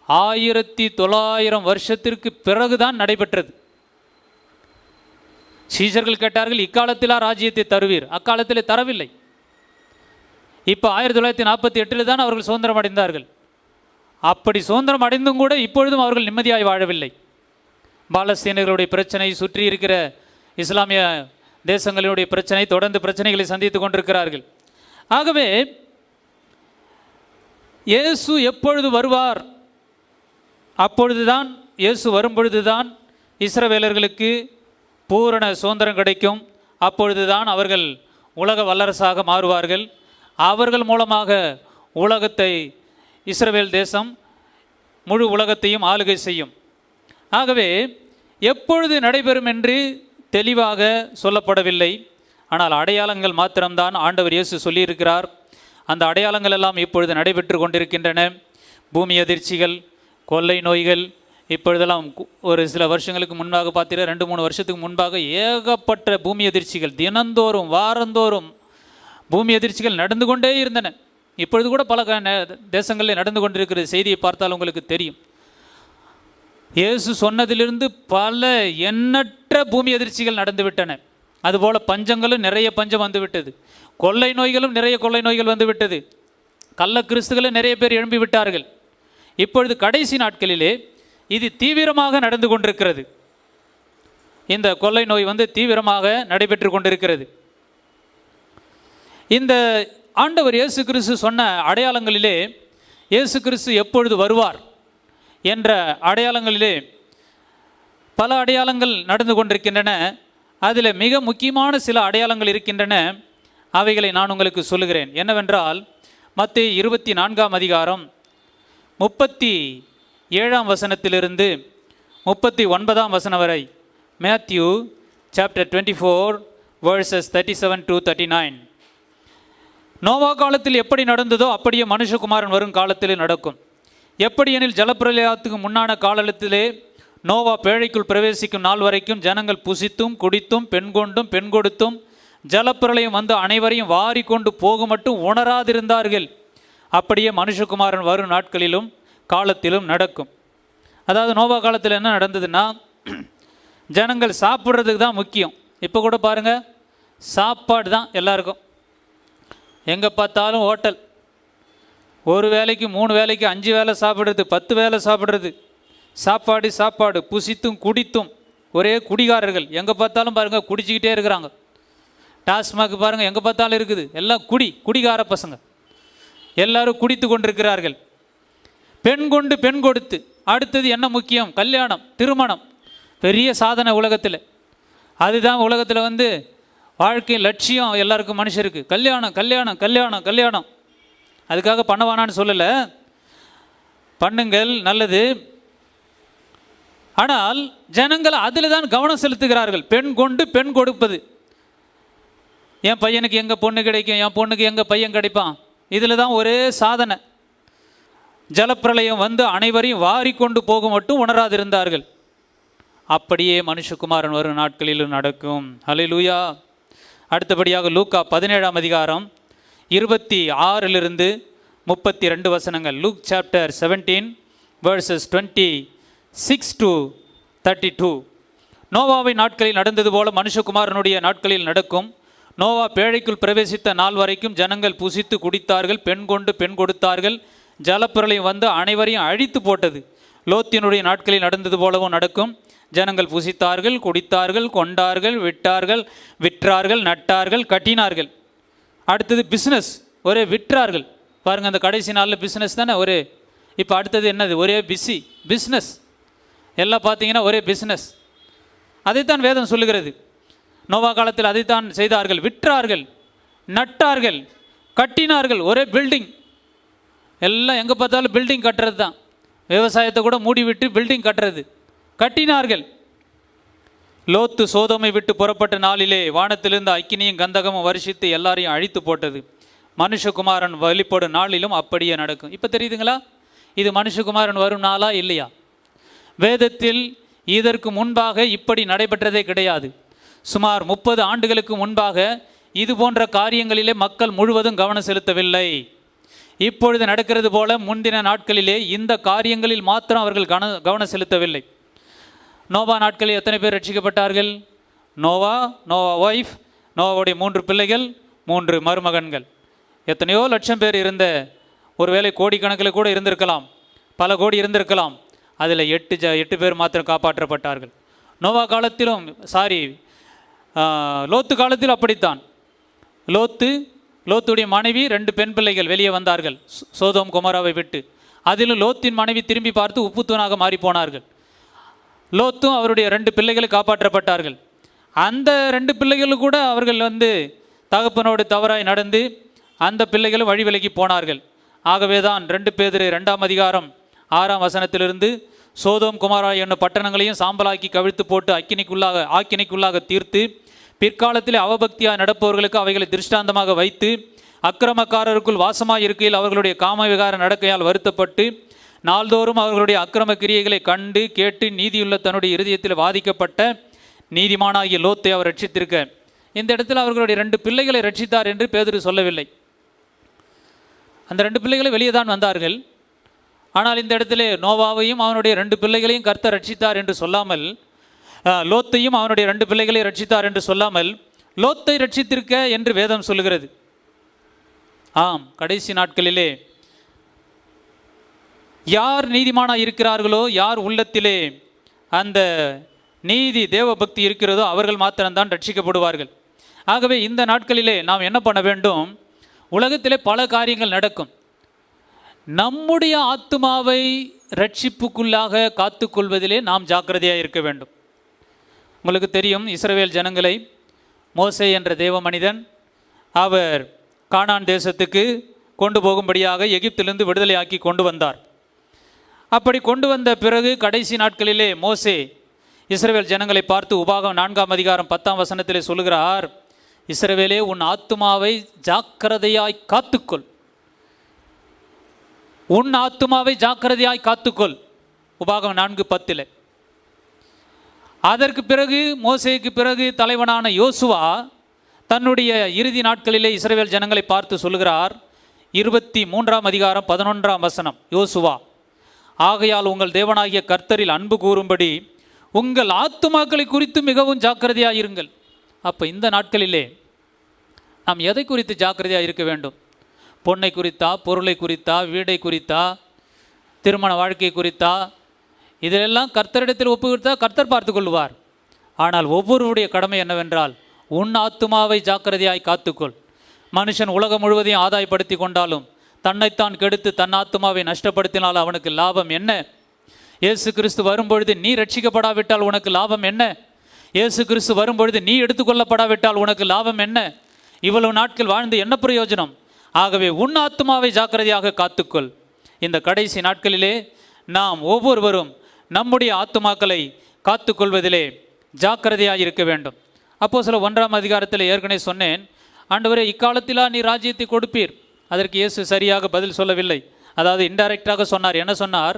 1900 வருஷத்திற்கு பிறகுதான் நடைபெற்றது. சீஷர்கள் கேட்டார்கள், இக்காலத்திலா ராஜ்யத்தை தருவீர்? அக்காலத்திலே தரவில்லை. இப்போ 1948 தான் அவர்கள் சுதந்திரம் அடைந்தார்கள். அப்படி சுதந்திரம் அடைந்தும் கூட இப்பொழுதும் அவர்கள் நிம்மதியாய் வாழவில்லை. பாலஸ்தீனர்களுடைய பிரச்சனை, சுற்றி இருக்கிற இஸ்லாமிய தேசங்களுடைய பிரச்சனை, தொடர்ந்து பிரச்சனைகளை சந்தித்து கொண்டிருக்கிறார்கள். ஆகவே இயேசு எப்பொழுது வருவார்? அப்பொழுதுதான், இயேசு வரும்பொழுதுதான் இஸ்ரவேலர்களுக்கு பூரண சுதந்திரம் கிடைக்கும். அப்பொழுதுதான் அவர்கள் உலக வல்லரசாக மாறுவார்கள். அவர்கள் மூலமாக உலகத்தை, இஸ்ரவேல் தேசம் முழு உலகத்தையும் ஆளுகை செய்யும். ஆகவே எப்பொழுது நடைபெறும் என்று தெளிவாக சொல்லப்படவில்லை. ஆனால் அடையாளங்கள் மாத்திரம்தான் ஆண்டவர் இயேசு சொல்லியிருக்கிறார். அந்த அடையாளங்கள் எல்லாம் இப்பொழுது நடைபெற்று கொண்டிருக்கின்றன. பூமி அதிர்ச்சிகள், கொள்ளை நோய்கள், இப்பொழுதெல்லாம் ஒரு சில வருஷங்களுக்கு முன்பாக பார்த்தீங்கன்னா 2-3 வருஷத்துக்கு முன்பாக ஏகப்பட்ட பூமி அதிர்ச்சிகள், தினந்தோறும் வாரந்தோறும் பூமி அதிர்ச்சிகள் நடந்து கொண்டே இருந்தன. இப்பொழுது கூட பல தேசங்களில் நடந்து கொண்டிருக்கிற செய்தியை பார்த்தால் உங்களுக்கு தெரியும். இயேசு சொன்னதிலிருந்து பல எண்ணற்ற பூமி அதிர்ச்சிகள் நடந்துவிட்டன. அதுபோல் பஞ்சங்களும் நிறைய பஞ்சம் வந்துவிட்டது. கொள்ளை நோய்களும் நிறைய கொள்ளை நோய்கள் வந்துவிட்டது. கள்ள கிறிஸ்துகளும் நிறைய பேர் எழும்பி விட்டார்கள். இப்பொழுது கடைசி நாட்களிலே இது தீவிரமாக நடந்து கொண்டிருக்கிறது. இந்த கொள்ளை நோய் தீவிரமாக நடைபெற்று கொண்டிருக்கிறது. இந்த ஆண்டவர் இயேசு கிறிஸ்து சொன்ன அடையாளங்களிலே இயேசு கிறிஸ்து எப்பொழுது வருவார் என்ற அடையாளங்களிலே பல அடையாளங்கள் நடந்து கொண்டிருக்கின்றன. அதில் மிக முக்கியமான சில அடையாளங்கள் இருக்கின்றன. அவைகளை நான் உங்களுக்கு சொல்லுகிறேன். என்னவென்றால், மத்தேயு 24ஆம் அதிகாரம் 37ஆம் வசனத்திலிருந்து 39ஆம் வசனம் வரை, மேத்யூ சாப்டர் 24 verses 37 to 39. நோவா காலத்தில் எப்படி நடந்ததோ அப்படியே மனுஷகுமாரன் வரும் காலத்தில் நடக்கும். எப்படி எனில், ஜலப்பிரளயத்துக்கு முன்னான காலத்திலே நோவா பேழைக்குள் பிரவேசிக்கும் நாள் வரைக்கும் ஜனங்கள் புசித்தும் குடித்தும் பெண் கொண்டும் பெண் கொடுத்தும் ஜலப்பிரளயம் அனைவரையும் வாரி கொண்டு போக மட்டும் உணராதிருந்தார்கள். அப்படியே மனுஷகுமாரன் வரும் நாட்களிலும் காலத்திலும் நடக்கும். அதாவது நோவா காலத்தில் என்ன நடந்ததுன்னா, ஜனங்கள் சாப்பிட்றதுக்கு தான் முக்கியம். இப்போ கூட பாருங்கள், சாப்பாடு தான் எல்லாருக்கும். எங்கே பார்த்தாலும் ஹோட்டல், ஒரு வேலைக்கு 3 வேலைக்கு 5 வேலை சாப்பிட்றது, 10 வேலை சாப்பிட்றது, சாப்பாடு சாப்பாடு, புசித்தும் குடித்தும் ஒரே குடிகாரர்கள். எங்கே பார்த்தாலும் பாருங்கள் குடிச்சிக்கிட்டே இருக்கிறாங்க. டாஸ்மாக் பாருங்கள் எங்கே பார்த்தாலும் இருக்குது. எல்லாம் குடிகார பசங்க எல்லாரும் குடித்து கொண்டிருக்கிறார்கள். பெண் கொண்டு பெண் கொடுத்து, அடுத்தது என்ன முக்கியம்? கல்யாணம், திருமணம், பெரிய சாதனை உலகத்தில். அதுதான் உலகத்தில் வாழ்க்கை லட்சியம் எல்லாருக்கும், மனுஷருக்கு கல்யாணம் கல்யாணம் கல்யாணம் கல்யாணம். அதுக்காக பண்ண வேணான்னு சொல்லலை, பண்ணுங்கள், நல்லது. ஆனால் ஜனங்கள் அதில் தான் கவனம் செலுத்துகிறார்கள். பெண் கொண்டு பெண் கொடுப்பது. என் பையனுக்கு எங்கே பொண்ணு கிடைக்கும், என் பொண்ணுக்கு எங்கே பையன் கிடைப்பான், இதில் தான் ஒரே சாதனை. ஜலப்பிரளயம் அனைவரையும் வாரி கொண்டு போக மட்டும் உணராதிருந்தார்கள். அப்படியே மனுஷகுமாரன் வரும் நாட்களிலும் நடக்கும். ஹல்லேலூயா. அடுத்தபடியாக லூக்கா 17ஆம் அதிகாரம் 26 32 வசனங்கள். Look chapter 17 verses 26 to 32. நோவாவின் நாட்களில் நடந்தது போல மனுஷகுமாரனுடைய நாட்களில் நடக்கும். நோவா பேழைக்குள் பிரவேசித்த நாள் வரைக்கும் ஜனங்கள் புசித்து குடித்தார்கள், பெண் கொண்டு பெண் கொடுத்தார்கள். ஜலப்பிரளயம் அனைவரையும் அழித்து போட்டது. லோத்தினுடைய நாட்களில் நடந்தது போலவும் நடக்கும். ஜனங்கள் புசித்தார்கள், குடித்தார்கள், கொண்டார்கள், விற்றார்கள், நட்டார்கள், கட்டினார்கள். அடுத்தது பிஸ்னஸ், ஒரே விற்றார்கள். பாருங்கள், அந்த கடைசி நாளில் பிஸ்னஸ் தானே ஒரே. இப்போ அடுத்தது என்னது? ஒரே பிஸ்னஸ். எல்லாம் பார்த்தீங்கன்னா ஒரே பிஸ்னஸ். அதைத்தான் வேதம் சொல்லுகிறது. நோவா காலத்தில் அதைத்தான் செய்தார்கள். விற்றார்கள், நட்டார்கள், கட்டினார்கள். ஒரே பில்டிங், எல்லாம் எங்கே பார்த்தாலும் பில்டிங் கட்டுறது தான். விவசாயத்தை கூட மூடிவிட்டு பில்டிங் கட்டுறது, கட்டினார்கள். லோத்து சோதோமை விட்டு புறப்பட்ட நாளிலே வானத்திலிருந்து அக்கினியும் கந்தகமும் வருஷித்து எல்லாரையும் அழித்து போட்டது. மனுஷகுமாரன் வெளிப்படும் நாளிலும் அப்படியே நடக்கும். இப்போ தெரியுதுங்களா, இது மனுஷகுமாரன் வரும் நாளா இல்லையா? வேதத்தில் இதற்கு முன்பாக இப்படி நடைபெற்றதே கிடையாது. சுமார் 30 ஆண்டுகளுக்கு முன்பாக இது போன்ற காரியங்களிலே மக்கள் முழுவதும் கவனம் செலுத்தவில்லை. இப்பொழுது நடக்கிறது போல முந்தின நாட்களிலே இந்த காரியங்களில் மாத்திரம் அவர்கள் கவனம் செலுத்தவில்லை. நோவா நாட்களில் எத்தனை பேர் ரட்சிக்கப்பட்டார்கள்? நோவா ஒய்ஃப், நோவாவுடைய 3 பிள்ளைகள், 3 மருமகன்கள். எத்தனையோ லட்சம் பேர் இருந்த, ஒருவேளை கோடிக்கணக்கில் கூட இருந்திருக்கலாம், பல கோடி இருந்திருக்கலாம். அதில் 8 பேர் மாத்திரம் காப்பாற்றப்பட்டார்கள். நோவா காலத்திலும் லோத்து காலத்தில் அப்படித்தான். லோத்துடைய மனைவி 2 பெண் பிள்ளைகள் வெளியே வந்தார்கள் சோதோம் கொமோராவை விட்டு. அதிலும் லோத்தின் மனைவி திரும்பி பார்த்து உப்புத்தூணாக மாறி போனார்கள். லோத்தும் அவருடைய 2 பிள்ளைகள் காப்பாற்றப்பட்டார்கள். அந்த 2 பிள்ளைகளும் கூட அவர்கள் தகப்பனோடு தவறாய் நடந்து அந்த பிள்ளைகளும் வழி விலகி போனார்கள். ஆகவே தான் 2 பேதுரு 2ஆம் அதிகாரம் 6ஆம் வசனத்திலிருந்து சோதோம் குமாரா என்னும் பட்டணங்களையும் சாம்பலாக்கி கவிழ்த்து போட்டு ஆக்கினைக்குள்ளாக தீர்த்து பிற்காலத்திலே அவபக்தியாக நடப்பவர்களுக்கு அவைகளை திருஷ்டாந்தமாக வைத்து அக்கிரமக்காரருக்குள் வாசமாக இருக்கையில் அவர்களுடைய காம விகார நடக்கையால் வருத்தப்பட்டு நாள்தோறும் அவர்களுடைய அக்கிரம கிரியைகளை கண்டு கேட்டு நீதியுள்ள தன்னுடைய இருதயத்தில் வாதிக்கப்பட்ட நீதிமானாகிய லோத்தை அவர் ரட்சித்திருக்க. இந்த இடத்தில் அவர்களுடைய 2 பிள்ளைகளை ரட்சித்தார் என்று பேதுரு சொல்லவில்லை. அந்த 2 பிள்ளைகளை வெளியே தான் வந்தார்கள். ஆனால் இந்த இடத்திலே நோவாவையும் அவனுடைய 2 பிள்ளைகளையும் கர்த்தர் ரட்சித்தார் என்று சொல்லாமல், லோத்தையும் அவனுடைய 2 பிள்ளைகளை ரட்சித்தார் என்று சொல்லாமல், லோத்தை ரட்சித்திருக்க என்று வேதம் சொல்லுகிறது. ஆம், கடைசி நாட்களிலே யார் நீதிமானாக இருக்கிறார்களோ, யார் உள்ளத்திலே அந்த நீதி தேவபக்தி இருக்கிறதோ அவர்கள் மாத்திரம்தான் ரட்சிக்கப்படுவார்கள். ஆகவே இந்த நாட்களிலே நாம் என்ன பண்ண வேண்டும்? உலகத்திலே பல காரியங்கள் நடக்கும். நம்முடைய ஆத்துமாவை ரட்சிப்புக்குள்ளாக காத்துக்கொள்வதிலே நாம் ஜாக்கிரதையாக இருக்க வேண்டும். உங்களுக்கு தெரியும், இஸ்ரவேல் ஜனங்களை மோசே என்ற தேவ மனிதன் அவர் கானான் தேசத்துக்கு கொண்டு போகும்படியாக எகிப்திலிருந்து விடுதலையாக்கி கொண்டு வந்தார். அப்படி கொண்டு வந்த பிறகு கடைசி நாட்களிலே மோசே இஸ்ரவேல் ஜனங்களை பார்த்து உபாகம் 4ஆம் அதிகாரம் 10ஆம் வசனத்திலே சொல்லுகிறார், இஸ்ரவேலே உன் ஆத்துமாவை ஜாக்கிரதையாய் காத்துக்கொள், உன் ஆத்துமாவை ஜாக்கிரதையாய் காத்துக்கொள். உபாகம் 4:10. அதற்கு பிறகு மோசேக்கு பிறகு தலைவனான யோசுவா தன்னுடைய இறுதி நாட்களிலே இஸ்ரவேல் ஜனங்களை பார்த்து சொல்லுகிறார், 23ஆம் அதிகாரம் 11ஆம் வசனம். யோசுவா, ஆகையால் உங்கள் தேவனாகிய கர்த்தரில் அன்பு கூறும்படி உங்கள் ஆத்துமாக்களை குறித்து மிகவும் ஜாக்கிரதையாக இருங்கள். அப்போ இந்த நாட்களிலே நாம் எதை குறித்து ஜாக்கிரதையாக இருக்க வேண்டும்? பொண்ணை குறித்தா, பொருளை குறித்தா, வீடை குறித்தா, திருமண வாழ்க்கை குறித்தா? இதிலெல்லாம் கர்த்தரிடத்தில் ஒப்பு கொடுத்தா கர்த்தர் பார்த்து கொள்வார். ஆனால் ஒவ்வொருவருடைய கடமை என்னவென்றால், உன் ஆத்துமாவை ஜாக்கிரதையாய் காத்துக்கொள். மனுஷன் உலகம் முழுவதையும் ஆதாயப்படுத்தி கொண்டாலும் தன்னைத்தான் கெடுத்து தன் ஆத்துமாவை நஷ்டப்படுத்தினால் அவனுக்கு லாபம் என்ன? இயேசு கிறிஸ்து வரும்பொழுது நீ ரட்சிக்கப்படாவிட்டால் உனக்கு லாபம் என்ன? இயேசு கிறிஸ்து வரும்பொழுது நீ எடுத்துக்கொள்ளப்படாவிட்டால் உனக்கு லாபம் என்ன? இவ்வளவு நாட்கள் வாழ்ந்து என்ன பிரயோஜனம்? ஆகவே உன் ஆத்துமாவை ஜாக்கிரதையாக காத்துக்கொள். இந்த கடைசி நாட்களிலே நாம் ஒவ்வொருவரும் நம்முடைய ஆத்துமாக்களை காத்துக்கொள்வதிலே ஜாக்கிரதையாக இருக்க வேண்டும். அப்போஸ்தலர் 1ஆம் அதிகாரத்தில் ஏற்கனவே சொன்னேன், ஆண்டவரே இக்காலத்திலா நீ ராஜ்யத்தை கொடுப்பீர்? அதற்கு இயேசு சரியாக பதில் சொல்லவில்லை. அதாவது இன்டைரக்டாக சொன்னார். என்ன சொன்னார்?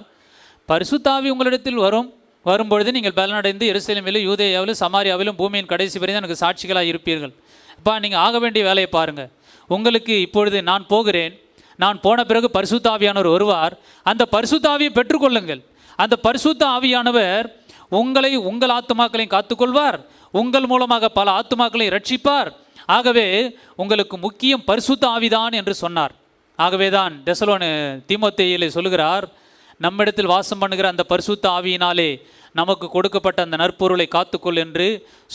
பரிசுத்த ஆவி உங்களிடத்தில் வரும்பொழுது நீங்கள் பலனடைந்து எருசலேமிலும் யூதேயாவிலும் சமாரியாவிலும் பூமியின் கடைசி வரை எனக்கு சாட்சிகளாக இருப்பீர்கள். அப்பா, நீங்கள் ஆக வேண்டிய வேலையை பாருங்கள். உங்களுக்கு இப்பொழுது நான் போகிறேன், நான் போன பிறகு பரிசுத்த ஆவியானவர் வருவார். அந்த பரிசுத்த ஆவியை பெற்றுக்கொள்ளுங்கள். அந்த பரிசுத்த ஆவியானவர் உங்கள் ஆத்துமாக்களையும் காத்துக்கொள்வார், உங்கள் மூலமாக பல ஆத்துமாக்களையும் ரட்சிப்பார். ஆகவே உங்களுக்கு முக்கியம் பரிசுத்த ஆவிதான் என்று சொன்னார். ஆகவே தான் தீமோத்தேயிலே சொல்லுகிறார், நம்மிடத்தில் வாசம் பண்ணுகிற அந்த பரிசுத்த ஆவியினாலே நமக்கு கொடுக்கப்பட்ட அந்த நற்பொருளை காத்துக்கொள் என்று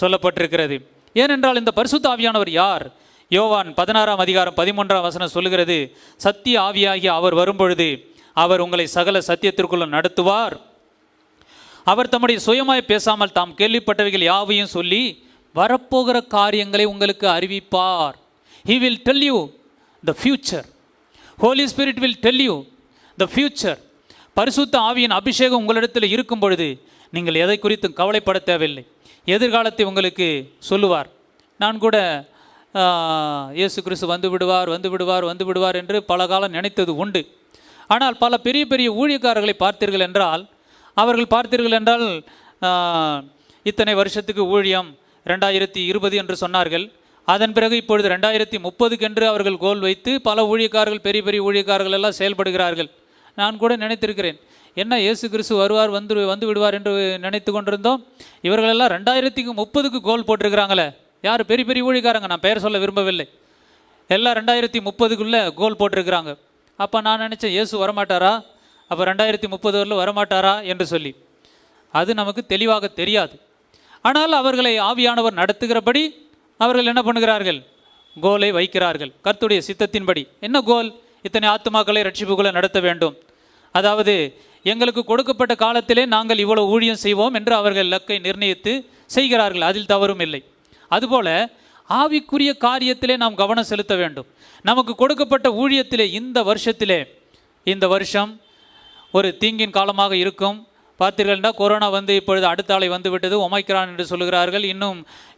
சொல்லப்பட்டிருக்கிறது. ஏனென்றால் இந்த பரிசுத்த ஆவியானவர் யார்? யோவான் 16ஆம் அதிகாரம் 13ஆம் வசனம் சொல்லுகிறது, சத்திய ஆவியாகிய அவர் வரும்பொழுது அவர் உங்களை சகல சத்தியத்திற்குள்ள நடத்துவார். அவர் தம்முடைய சுயமாய் பேசாமல் தாம் கேள்விப்பட்டவைகள் யாவையும் சொல்லி வரப்போகிற காரியங்களை உங்களுக்கு அறிவிப்பார். He will tell you the future. Holy Spirit will tell you the future. பரிசுத்த ஆவியின் அபிஷேகம் உங்களிடத்தில் இருக்கும் பொழுது நீங்கள் எதை குறித்தும் கவலைப்பட தேவையில்லை. எதிர்காலத்தை உங்களுக்கு சொல்லுவார். நான் கூட இயேசு கிறிஸ்து வந்து விடுவார் என்று பல காலம் நினைத்தது உண்டு. ஆனால் பல பெரிய பெரிய ஊழியக்காரர்களை பார்த்தீர்கள் என்றால் இத்தனை வருஷத்துக்கு ஊழியம் 2020 என்று சொன்னார்கள். அதன் பிறகு இப்பொழுது 2030 என்று அவர்கள் கோல் வைத்து பல ஊழியக்காரர்கள், பெரிய பெரிய ஊழியக்காரர்கள் எல்லாம் செயல்படுகிறார்கள். நான் கூட நினைத்திருக்கிறேன், என்ன இயேசு கிறிஸ்து வருவார், வந்து விடுவார் என்று நினைத்து கொண்டிருந்தோம். இவர்களெல்லாம் 2030க்கு கோல் போட்டிருக்கிறாங்களே. யார் பெரிய பெரிய ஊழியக்காரங்க, நான் பெயர் சொல்ல விரும்பவில்லை, எல்லாம் 2030க்குள்ளே கோல் போட்டிருக்கிறாங்க. அப்போ நான் நினச்சேன், இயேசு வரமாட்டாரா, அப்போ 2030 வரமாட்டாரா என்று சொல்லி. அது நமக்கு தெளிவாக தெரியாது. ஆனால் அவர்களை ஆவியானவர் நடத்துகிறபடி அவர்கள் என்ன பண்ணுகிறார்கள், கோலை வைக்கிறார்கள். கர்த்தருடைய சித்தத்தின்படி. என்ன கோல்? இத்தனை ஆத்துமாக்களை ரட்சிப்புகளை நடத்த வேண்டும். அதாவது எங்களுக்கு கொடுக்கப்பட்ட காலத்திலே நாங்கள் இவ்வளவு ஊழியம் செய்வோம் என்று அவர்கள் இலக்கை நிர்ணயித்து செய்கிறார்கள். அதில் தவறும் இல்லை. அதுபோல ஆவிக்குரிய காரியத்திலே நாம் கவனம் செலுத்த வேண்டும். நமக்கு கொடுக்கப்பட்ட ஊழியத்திலே இந்த வருஷம் ஒரு தீங்கின் காலமாக இருக்கும். பார்த்தீர்கள்னா கொரோனா வந்து இப்பொழுது அடுத்த ஆளை வந்து விட்டது, ஒமைக்ரான் என்று சொல்லுகிறார்கள்.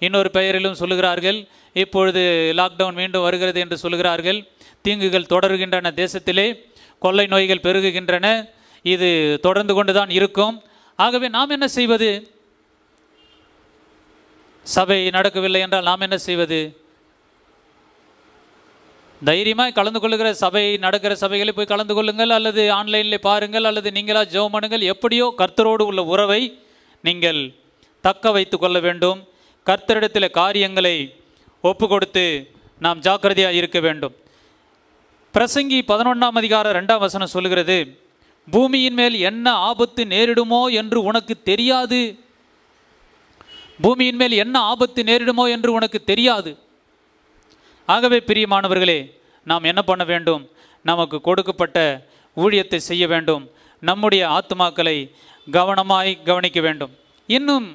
இன்னொரு பெயரிலும் சொல்லுகிறார்கள். இப்பொழுது லாக்டவுன் மீண்டும் வருகிறது என்று சொல்லுகிறார்கள். தீங்குகள் தொடர்கின்றன, தேசத்திலே கொள்ளை நோய்கள் பெருகுகின்றன. இது தொடர்ந்து கொண்டு தான் இருக்கும். ஆகவே நாம் என்ன செய்வது? சபை நடக்கவில்லை என்றால் நாம் என்ன செய்வது? தைரியமாக கலந்து கொள்ளுகிற சபை, நடக்கிற சபைகளை போய் கலந்து கொள்ளுங்கள், அல்லது ஆன்லைனில் பாருங்கள், அல்லது நீங்களா ஜெபம் பண்ணுங்கள். எப்படியோ கர்த்தரோடு உள்ள உறவை நீங்கள் தக்க வைத்து கொள்ள வேண்டும். கர்த்தரிடத்தில் காரியங்களை ஒப்பு கொடுத்து நாம் ஜாக்கிரதையாக இருக்க வேண்டும். பிரசங்கி 11:2 சொல்லுகிறது, பூமியின் மேல் என்ன ஆபத்து நேரிடுமோ என்று உனக்கு தெரியாது. பூமியின் மேல் என்ன ஆபத்து நேரிடுமோ என்று உனக்கு தெரியாது. ஆகவே பிரியமானவர்களே, நாம் என்ன பண்ண வேண்டும்? நமக்கு கொடுக்கப்பட்ட ஊழியத்தை செய்ய வேண்டும். நம்முடைய ஆத்துமாக்களை கவனமாய் கவனிக்க வேண்டும். இன்னும்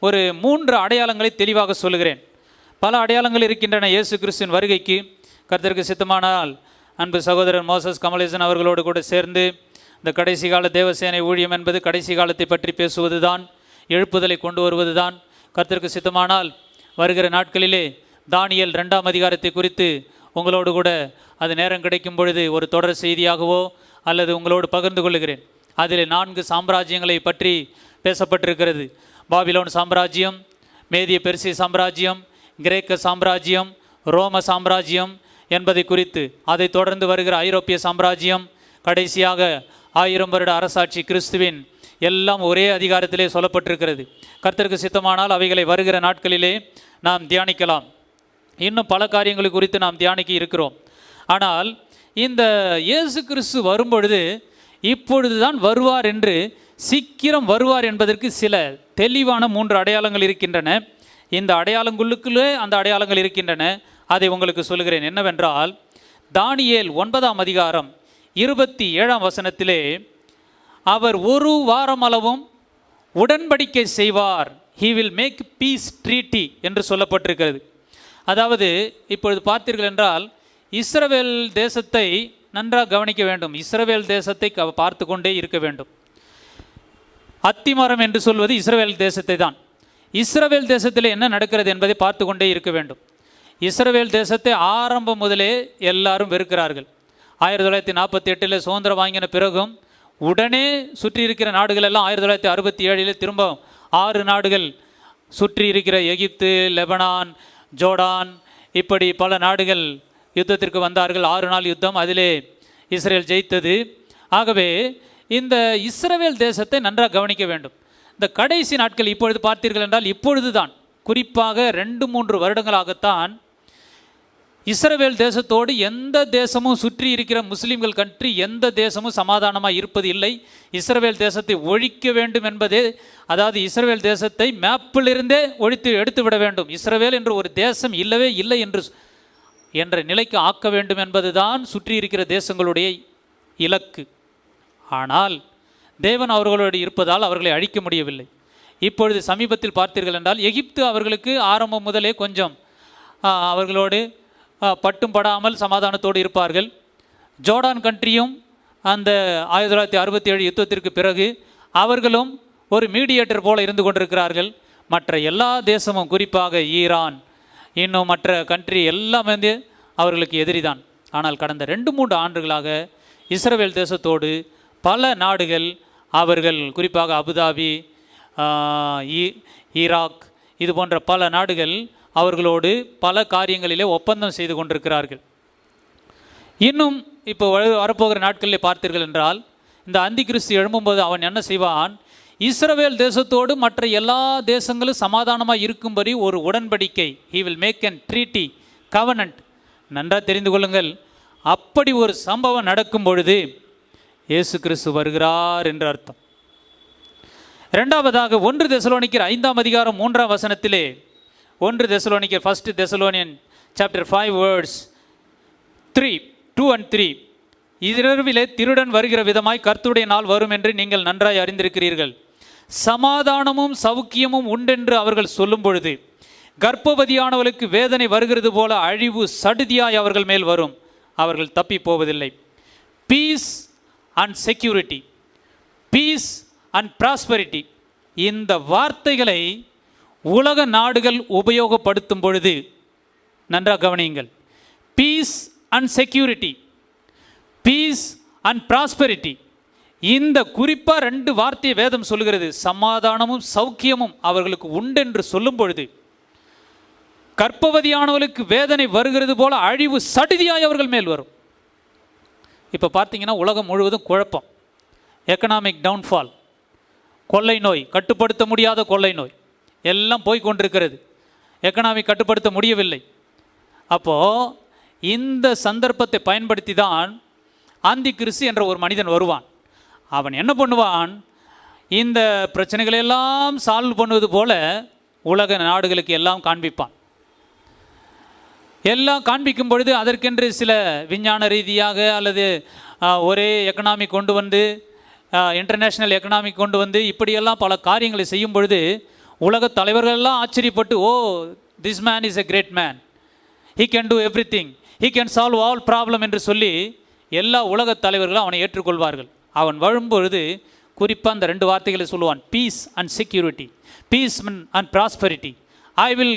ஒரு 3 அடையாளங்களை தெளிவாக சொல்லுகிறேன். பல அடையாளங்கள் இருக்கின்றன இயேசு கிறிஸ்துவின் வருகைக்கு. கர்த்தருக்கு சித்தமானால் அன்பு சகோதரர் மோசஸ் கமலேசன் அவர்களோடு கூட சேர்ந்து இந்த கடைசி கால தேவசேனை ஊழியம் என்பது கடைசி காலத்தை பற்றி பேசுவது தான், எழுப்புதலை கொண்டு வருவது தான். கர்த்தருக்கு சித்தமானால் வருகிற நாட்களிலே தானியேல் 2ஆம் அதிகாரத்தை குறித்து உங்களோடு கூட அது நேரம் கிடைக்கும் பொழுது ஒரு தொடர் செய்தியாகவோ அல்லது உங்களோடு பகிர்ந்து கொள்ளுகிறேன். அதில் 4 சாம்ராஜ்யங்களை பற்றி பேசப்பட்டிருக்கிறது. பாபிலோன் சாம்ராஜ்யம், மேதிய பெர்சிய சாம்ராஜ்யம், கிரேக்க சாம்ராஜ்யம், ரோம சாம்ராஜ்யம் என்பதை குறித்து, அதை தொடர்ந்து வருகிற ஐரோப்பிய சாம்ராஜ்யம், கடைசியாக 1000 வருட அரசாட்சி கிறிஸ்துவின், எல்லாம் ஒரே அதிகாரத்திலே சொல்லப்பட்டிருக்கிறது. கர்த்தருக்கு சித்தமானால் அவைகளை வருகிற நாட்களிலே நாம் தியானிக்கலாம். இன்னும் பல காரியங்களை குறித்து நாம் தியானிக்க இருக்கிறோம். ஆனால் இந்த இயேசு கிறிஸ்து வரும்பொழுது இப்பொழுது தான் வருவார் என்று, சீக்கிரம் வருவார் என்பதற்கு சில தெளிவான 3 அடையாளங்கள் இருக்கின்றன. இந்த அடையாளங்களுக்குள்ளே அந்த அடையாளங்கள் இருக்கின்றன. அதை உங்களுக்கு சொல்லுகிறேன். என்னவென்றால், தானியேல் 9ஆம் அதிகாரம் 27ஆம் வசனத்திலே அவர் 1 வாரம் அளவும் உடன்படிக்கை செய்வார். He will make peace treaty என்று சொல்லப்பட்டிருக்கிறது. அதாவது இப்பொழுது பார்த்தீர்கள் என்றால் இஸ்ரவேல் தேசத்தை நன்றாக கவனிக்க வேண்டும். இஸ்ரவேல் தேசத்தை பார்த்து கொண்டே இருக்க வேண்டும். அத்திமரம் என்று சொல்வது இஸ்ரவேல் தேசத்தை தான். இஸ்ரவேல் தேசத்தில் என்ன நடக்கிறது என்பதை பார்த்து கொண்டே இருக்க வேண்டும். இஸ்ரவேல் தேசத்தை ஆரம்பம் முதலே எல்லாரும் வெறுக்கிறார்கள். 1948 சுதந்திரம் வாங்கின பிறகும் உடனே சுற்றி இருக்கிற நாடுகள் எல்லாம் 1967 திரும்ப 6 நாடுகள் சுற்றி இருக்கிற எகிப்து, லெபனான், ஜோர்டான், இப்படி பல நாடுகள் யுத்தத்திற்கு வந்தார்கள். 6 நாள் யுத்தம், அதிலே இஸ்ரேல் ஜெயித்தது. ஆகவே இந்த இஸ்ரவேல் தேசத்தை நன்றாக கவனிக்க வேண்டும். இந்த கடைசி நாட்கள் இப்பொழுது பார்த்தீர்கள் என்றால் இப்பொழுது தான், குறிப்பாக 2-3 வருடங்களாகத்தான் இஸ்ரவேல் தேசத்தோடு எந்த தேசமும் சுற்றி இருக்கிற முஸ்லீம்கள் கண்ட்ரி எந்த தேசமும் சமாதானமாக இருப்பது இல்லை. இஸ்ரவேல் தேசத்தை ஒழிக்க வேண்டும் என்பதே, அதாவது இஸ்ரவேல் தேசத்தை மேப்பிலிருந்தே எடுத்து விட வேண்டும். இஸ்ரவேல் என்று ஒரு தேசம் இல்லவே இல்லை என்ற நிலைக்கு ஆக்க வேண்டும் என்பதுதான் சுற்றி இருக்கிற தேசங்களுடைய இலக்கு. ஆனால் தேவன் அவர்களோடு இருப்பதால் அவர்களை அழிக்க முடியவில்லை. இப்பொழுது சமீபத்தில் பார்த்தீர்கள் என்றால் எகிப்து அவர்களுக்கு ஆரம்பம் முதலே கொஞ்சம் அவர்களோடு பட்டும் படாமல் சமாதானத்தோடு இருப்பார்கள். ஜோர்டான் கண்ட்ரியும் அந்த 1967 யுத்தத்திற்கு பிறகு அவர்களும் ஒரு மீடியேட்டர் போல இருந்து கொண்டிருக்கிறார்கள். மற்ற எல்லா தேசமும், குறிப்பாக ஈரான், இன்னும் மற்ற கண்ட்ரி எல்லாம் வந்து அவர்களுக்கு எதிரிதான். ஆனால் கடந்த 2-3 ஆண்டுகளாக இஸ்ரவேல் தேசத்தோடு பல நாடுகள், அவர்கள் குறிப்பாக அபுதாபி, ஈராக், இது போன்ற பல நாடுகள் அவர்களோடு பல காரியங்களிலே ஒப்பந்தம் செய்து கொண்டிருக்கிறார்கள். இன்னும் இப்போ வரப்போகிற நாட்களில் பார்த்தீர்கள் என்றால், இந்த அந்தி கிறிஸ்து எழும்பும்போது அவன் என்ன செய்வான், இஸ்ரவேல் தேசத்தோடு மற்ற எல்லா தேசங்களும் சமாதானமாக இருக்கும்படி ஒரு உடன்படிக்கை, he will make an treaty, covenant. நன்றாக தெரிந்து கொள்ளுங்கள், அப்படி ஒரு சம்பவம் நடக்கும் பொழுது இயேசு கிறிஸ்து வருகிறார் என்று அர்த்தம். இரண்டாவதாக 1 தெசலோனிக்கர் 5ஆம் அதிகாரம் 3ஆம் வசனத்திலே, 1 தெசலோனிக்கர் 1 Thessalonians chapter 5 verse 2 and 3, இரவிலே திருடன் வருகிற விதமாய் கர்த்தருடைய நாள் வரும் என்று நீங்கள் நன்றாய் அறிந்திருக்கிறீர்கள். சமாதானமும் சவுக்கியமும் உண்டென்று அவர்கள் சொல்லும் பொழுது கர்ப்பவதியானவளுக்கு வேதனை வருகிறது போல அழிவு சடுதியாய் அவர்கள் மேல் வரும், அவர்கள் தப்பி போவதில்லை. Peace and security, peace and prosperity, இந்த வார்த்தைகளை உலக நாடுகள் உபயோகப்படுத்தும் பொழுது நன்றாக கவனியுங்கள். Peace and security, peace and prosperity, இந்த குறிப்பாக 2 வார்த்தையை வேதம் சொல்லுகிறது. சமாதானமும் சௌக்கியமும் அவர்களுக்கு உண்டென்று சொல்லும் பொழுது கர்ப்பவதியானவர்களுக்கு வேதனை வருகிறது போல அழிவு சடுதியாய் அவர்கள் மேல் வரும். இப்போ பார்த்தீங்கன்னா உலகம் முழுவதும் குழப்பம், எக்கனாமிக் டவுன்ஃபால், கொள்ளை நோய், கட்டுப்படுத்த முடியாத கொள்ளை நோய் எல்லாம் போய்கொண்டிருக்கிறது. எக்கனாமிக் கட்டுப்படுத்த முடியவில்லை. அப்போது இந்த சந்தர்ப்பத்தை பயன்படுத்தி தான் ஆந்தி கிறிஸ்து என்ற ஒரு மனிதன் வருவான். அவன் என்ன பண்ணுவான், இந்த பிரச்சனைகளெல்லாம் சால்வ் பண்ணுவது போல உலக நாடுகளுக்கு எல்லாம் காண்பிப்பான். எல்லாம் காண்பிக்கும் பொழுது அதற்கென்று சில விஞ்ஞான ரீதியாக அல்லது ஒரே எக்கனாமி கொண்டு வந்து, இன்டர்நேஷ்னல் எக்கனாமி கொண்டு வந்து, இப்படியெல்லாம் பல காரியங்களை செய்யும் பொழுது உலக தலைவர்களெல்லாம் ஆச்சரியப்பட்டு, oh, this man is a great man, he can do everything, he can solve all problem என்று சொல்லி எல்லா உலக தலைவர்களும் அவனை ஏற்றுக்கொள்வார்கள். அவன் வரும்பொழுது குறிப்பாக அந்த 2 வார்த்தைகளை சொல்லுவான், peace and security, peace and prosperity, I will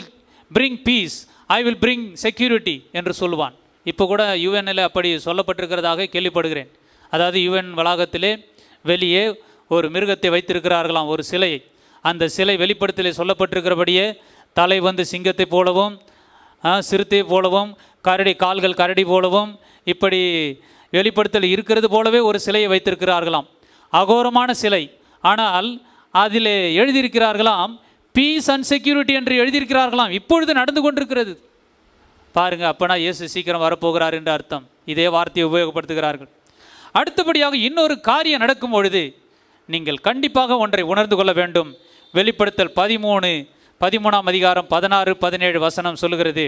bring peace, I will bring security என்று சொல்லுவான். இப்போ கூட யுஎன்னில் அப்படி சொல்லப்பட்டிருக்கிறதாக கேள்விப்படுகிறேன். அதாவது யுஎன் வளாகத்திலே வெளியே ஒரு மிருகத்தை வைத்திருக்கிறார்களாம், ஒரு சிலையை. அந்த சிலை வெளிப்படத்திலே சொல்லப்பட்டிருக்கிறபடியே தலை வந்து சிங்கத்தை போலவும், சிறுத்தை போலவும், கால்கள் கரடி போலவும், இப்படி வெளிப்படுத்தல் இருக்கிறது போலவே ஒரு சிலையை வைத்திருக்கிறார்களாம். அகோரமான சிலை. ஆனால் அதில் எழுதியிருக்கிறார்களாம் பீஸ் அண்ட் செக்யூரிட்டி என்று எழுதியிருக்கிறார்களாம். இப்பொழுது நடந்து கொண்டிருக்கிறது பாருங்கள். அப்போனா இயேசு சீக்கிரம் வரப்போகிறார் என்று அர்த்தம். இதே வார்த்தையை உபயோகப்படுத்துகிறார்கள். அடுத்தபடியாக இன்னொரு காரியம் நடக்கும் பொழுது நீங்கள் கண்டிப்பாக ஒன்றை உணர்ந்து கொள்ள வேண்டும். வெளிப்படுத்தல் 13ஆம் அதிகாரம் 16-17 வசனம் சொல்லுகிறது,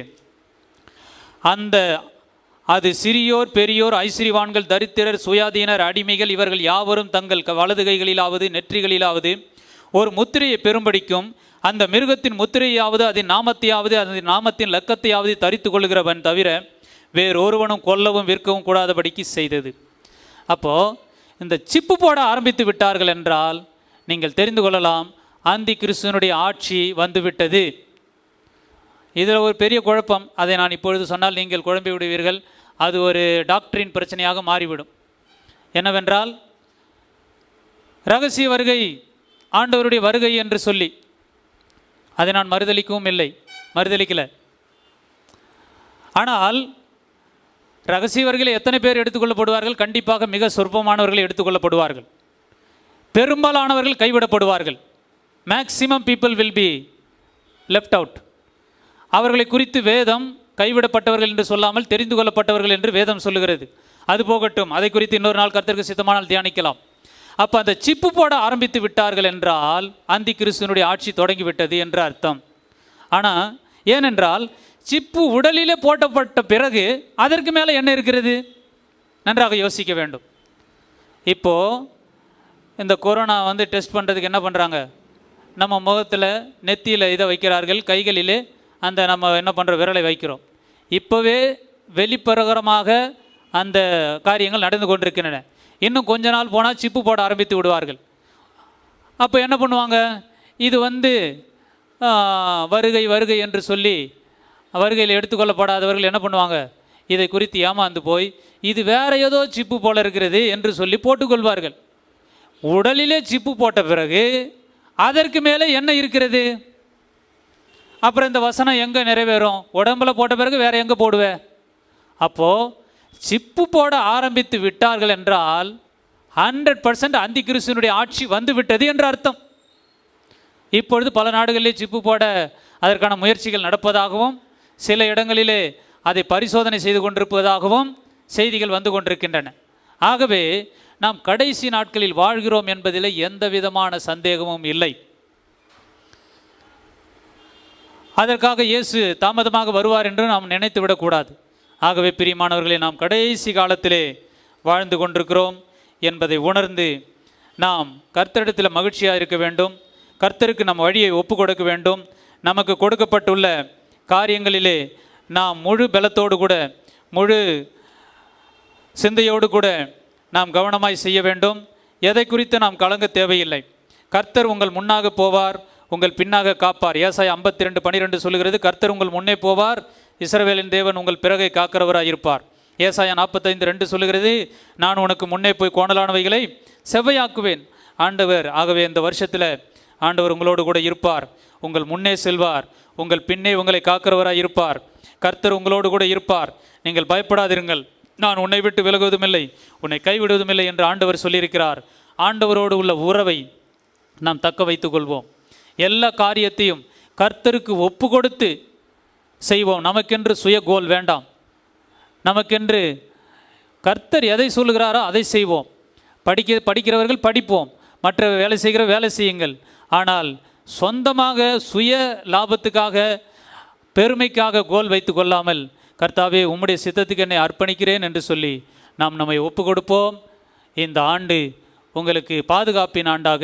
அது சிறியோர் பெரியோர் ஐஸ்வரிவான்கள் தரித்திரர் சுயாதீனர் அடிமைகள் இவர்கள் யாவரும் தங்கள் வலது கைகளிலாவது நெற்றிகளிலாவது ஒரு முத்திரையை பெறும்படிக்கும் அந்த மிருகத்தின் முத்திரையாவது அதன் நாமத்தையாவது அதன் நாமத்தின் லக்கத்தையாவது தரித்து கொள்கிறவன் தவிர வேறொருவனும் கொல்லவும் விற்கவும் கூடாதபடிக்கு செய்தது. அப்போது இந்த சிப்பு போட ஆரம்பித்து விட்டார்கள் என்றால் நீங்கள் தெரிந்து கொள்ளலாம், ஆந்தி கிறிஸ்துவனுடைய ஆட்சி வந்துவிட்டது. இதில் ஒரு பெரிய குழப்பம். அதை நான் இப்பொழுது சொன்னால் நீங்கள் குழம்பி விடுவீர்கள். அது ஒரு டாக்டரின் பிரச்சனையாக மாறிவிடும். என்னவென்றால், இரகசிய வருகை, ஆண்டவருடைய வருகை என்று சொல்லி அதை நான் மறுதலிக்கலை. ஆனால் இரகசிய வருகையில் எத்தனை பேர் எடுத்துக்கொள்ளப்படுவார்கள்? கண்டிப்பாக மிக சொற்பமானவர்கள் எடுத்துக்கொள்ளப்படுவார்கள். பெரும்பாலானவர்கள் கைவிடப்படுவார்கள். Maximum people will be left out. அவர்களை குறித்து வேதம் கைவிடப்பட்டவர்கள் என்று சொல்லாமல் தெரிந்து கொள்ளப்பட்டவர்கள் என்று வேதம் சொல்லுகிறது. அது போகட்டும், அதை குறித்து இன்னொரு நாள் கர்த்தருக்கு சித்தமானால் தியானிக்கலாம். அப்போ அந்த சிப்பு போட ஆரம்பித்து விட்டார்கள் என்றால் அந்தி கிறிஸ்துவனுடைய ஆட்சி தொடங்கிவிட்டது என்று அர்த்தம். ஆனால் ஏனென்றால் சிப்பு உடலிலே போட்டப்பட்ட பிறகு அதற்கு மேலே என்ன இருக்கிறது? நன்றாக யோசிக்க வேண்டும். இப்போது இந்த கொரோனா வந்து டெஸ்ட் பண்ணுறதுக்கு என்ன பண்ணுறாங்க? நம்ம முகத்தில் நெத்தியில் இதை வைக்கிறார்கள், கைகளிலே அந்த நம்ம என்ன பண்ணுற விரலை வைக்கிறோம். இப்போவே வெளிப்பிரகாரமாக அந்த காரியங்கள் நடந்து கொண்டிருக்கின்றன. இன்னும் கொஞ்ச நாள் போனால் சிப்பு போட ஆரம்பித்து விடுவார்கள். அப்போ என்ன பண்ணுவாங்க, இது வருகை வருகை என்று சொல்லி வருகையில் எடுத்துக்கொள்ளப்படாதவர்கள் என்ன பண்ணுவாங்க, இதை குறித்து ஏமாந்து போய் இது வேற ஏதோ சிப்பு போல இருக்கிறது என்று சொல்லி போட்டுக்கொள்வார்கள். உடலிலே சிப்பு போட்ட பிறகு அதற்கு மேலே என்ன இருக்கிறது? அப்புறம் இந்த வசனம் எங்கே நிறைவேறும்? உடம்புல போட்ட பிறகு வேற எங்கே போடுவே? அப்போது சிப்பு போட ஆரம்பித்து விட்டார்கள் என்றால் 100% அந்தி கிறிஸ்துவனுடைய ஆட்சி வந்து விட்டது என்று அர்த்தம். இப்பொழுது பல நாடுகளிலே சிப்பு போட அதற்கான முயற்சிகள் நடப்பதாகவும் சில இடங்களிலே அதை பரிசோதனை செய்து கொண்டிருப்பதாகவும் செய்திகள் வந்து கொண்டிருக்கின்றன. ஆகவே நாம் கடைசி நாட்களில் வாழ்கிறோம் என்பதில் எந்த விதமான சந்தேகமும் இல்லை. அதற்காக இயேசு தாமதமாக வருவார் என்று நாம் நினைத்து விடக்கூடாது. ஆகவே பிரியமானவர்களே, நாம் கடைசி காலத்திலே வாழ்ந்து கொண்டிருக்கிறோம் என்பதை உணர்ந்து நாம் கர்த்தரிடத்தில் மகிழ்ச்சியாக இருக்க வேண்டும். கர்த்தருக்கு நம் வழியை ஒப்பு கொடுக்க வேண்டும். நமக்கு கொடுக்கப்பட்டுள்ள காரியங்களிலே நாம் முழு பலத்தோடு கூட முழு சிந்தையோடு கூட நாம் கவனமாய் செய்ய வேண்டும். எதை குறித்து நாம் கலங்க தேவையில்லை. கர்த்தர் உங்கள் முன்னாக போவார், உங்கள் பின்னாக காப்பார். ஏசாயா 52:12 சொல்லுகிறது, கர்த்தர் உங்கள் முன்னே போவார், இஸ்ரவேலின் தேவன் உங்கள் பிறகை காக்கிறவராக இருப்பார். ஏசாயா 45:2 சொல்லுகிறது, நான் உனக்கு முன்னே போய் கோணலானவைகளை செவ்வையாக்குவேன். ஆண்டவர் ஆகவே இந்த வருஷத்தில் ஆண்டவர் உங்களோடு கூட இருப்பார், உங்கள் முன்னே செல்வார், உங்கள் பின்னே உங்களை காக்கிறவராக இருப்பார். கர்த்தர் உங்களோடு கூட இருப்பார். நீங்கள் பயப்படாதிருங்கள், நான் உன்னை விட்டு விலகுவதும் இல்லை, உன்னை கைவிடுவதும் இல்லை என்று ஆண்டவர் சொல்லியிருக்கிறார். ஆண்டவரோடு உள்ள உறவை நாம் தக்க வைத்துக் கொள்வோம். எல்லா காரியத்தையும் கர்த்தருக்கு ஒப்பு கொடுத்து செய்வோம். நமக்கென்று சுய கோல் வேண்டாம். நமக்கென்று கர்த்தர் எதை சொல்லுகிறாரோ அதை செய்வோம். படிக்கிறவர்கள் படிப்போம், மற்ற வேலை செய்கிற வேலை செய்யுங்கள். ஆனால் சொந்தமாக சுய லாபத்துக்காக பெருமைக்காக கோல் வைத்து கொள்ளாமல், கர்த்தாவே உம்முடைய சித்தத்துக்கு என்னை அர்ப்பணிக்கிறேன் என்று சொல்லி நாம் நம்மை ஒப்பு கொடுப்போம். இந்த ஆண்டு உங்களுக்கு பாதுகாப்பின் ஆண்டாக,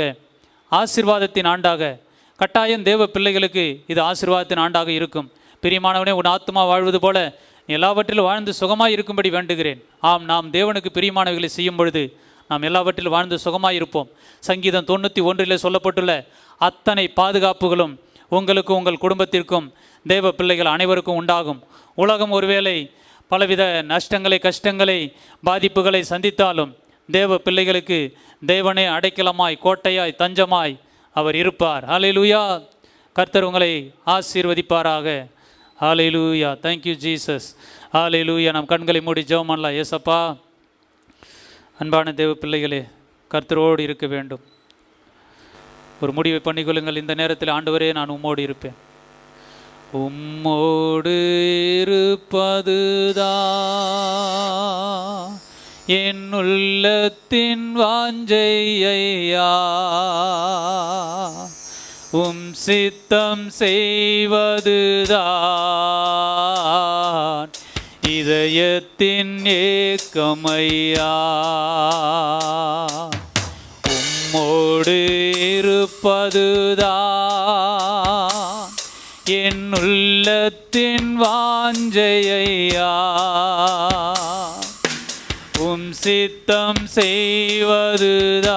ஆசீர்வாதத்தின் ஆண்டாக, கட்டாயம் தேவ பிள்ளைகளுக்கு இது ஆசீர்வாதத்தின் ஆண்டாக இருக்கும். பிரியமானவனே, உன் ஆத்மா வாழ்வது போல எல்லாவற்றிலும் வாழ்ந்து சுகமாய் இருக்கும்படி வேண்டுகிறேன். ஆம், நாம் தேவனுக்கு பிரியமானவைகளை செய்யும் பொழுது நாம் எல்லாவற்றிலும் வாழ்ந்து சுகமாய் இருப்போம். சங்கீதம் 91 சொல்லப்பட்டுள்ள அத்தனை பாதுகாப்புகளும் உங்களுக்கும் உங்கள் குடும்பத்திற்கும் தேவ பிள்ளைகள் அனைவருக்கும் உண்டாகும். உலகம் ஒருவேளை பலவித நஷ்டங்களை, கஷ்டங்களை, பாதிப்புகளை சந்தித்தாலும் தேவ பிள்ளைகளுக்கு தேவனே அடைக்கலமாய், கோட்டையாய், தஞ்சமாய் அவர் இருப்பார். ஹல்லேலூயா. கர்த்தர் உங்களை ஆசீர்வதிப்பாராக. ஹல்லேலூயா. Thank you Jesus. ஹல்லேலூயா. நம் கண்களை மூடி ஜெபம் பண்ணலாம். ஏசப்பா, அன்பான தேவ பிள்ளைகளே, கர்த்தரோடு இருக்க வேண்டும். ஒரு முடிவை பண்ணிக்கொள்ளுங்கள். இந்த நேரத்தில் ஆண்டவரே, நான் உம்மோடு இருப்பேன். உம்மோடு இருப்பதுதான் என் உள்ளத்தின் வாஞ்சையா, உம் சித்தம் செய்வதுதான் இதயத்தின் ஏக்கமையா. உம்மோடு இருப்பதுதான் என் உள்ளத்தின் வாஞ்சையா, உம் சித்தம் செய்வதுதான்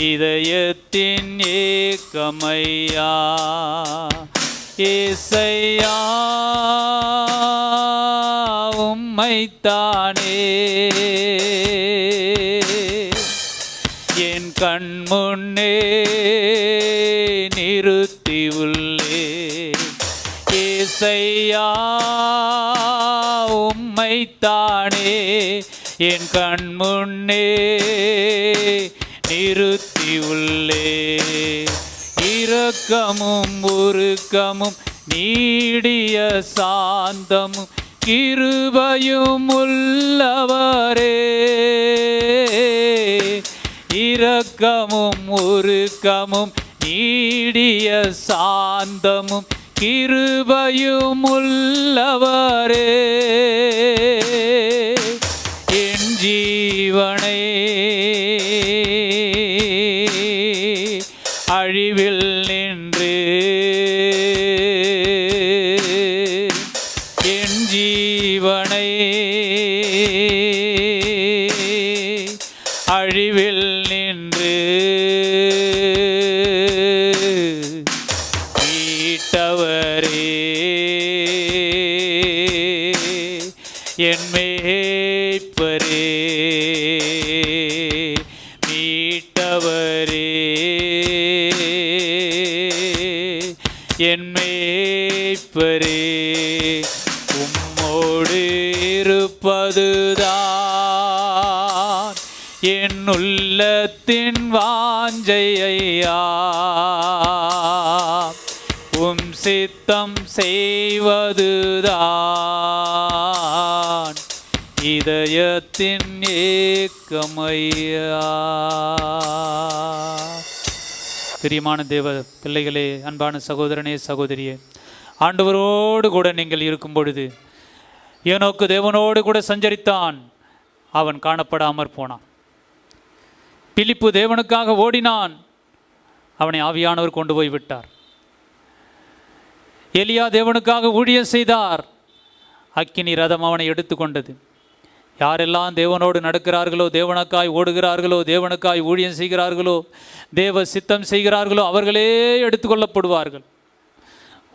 இதயத்தின் ஏக்கமையா. ஏசையா, உம்மைத்தானே என் கண் முன்னே நிறுத்தி உள்ளே. ஏசையா, உம்மைத்தானே என் கண் முன்னே நிறுத்தி உள்ளே. இரக்கமும் உருக்கமும் நீடிய சாந்தமும் கிருபையும் உள்ளவரே. இரக்கமும் உருக்கமும் நீடிய சாந்தமும் கிருபையும் உள்ளவரே. என் ஜீவனை ஜீவனை அழிவில் நின்று மீட்டவரே என் மேய்ப்பரே, மீட்டவரே என் மேய்ப்பரே, உம்மோடு இருப்பதுதான் என் உள்ளத்தின் வாஞ்சையா, உம் சித்தம் செய்வதுதான் இதயத்தின் ஏக்கமையா. பிரியமான தேவ பிள்ளைகளே, அன்பான சகோதரனே சகோதரியே, ஆண்டவரோடு கூட நீங்கள் இருக்கும் பொழுது ஏனோக்கு தேவனோடு கூட சஞ்சரித்தான், அவன் காணப்படாமற் போனான். பிலிப்பு தேவனுக்காக ஓடினான், அவனை ஆவியானவர் கொண்டு போய் விட்டார். எலியா தேவனுக்காக ஊழியம் செய்தார், அக்கினி ரதம் அவனை எடுத்துக்கொண்டது. யாரெல்லாம் தேவனோடு நடக்கிறார்களோ, தேவனுக்காய் ஓடுகிறார்களோ, தேவனுக்காய் ஊழியம் செய்கிறார்களோ, தேவ சித்தம் செய்கிறார்களோ, அவர்களே எடுத்துக்கொள்ளப்படுவார்கள்.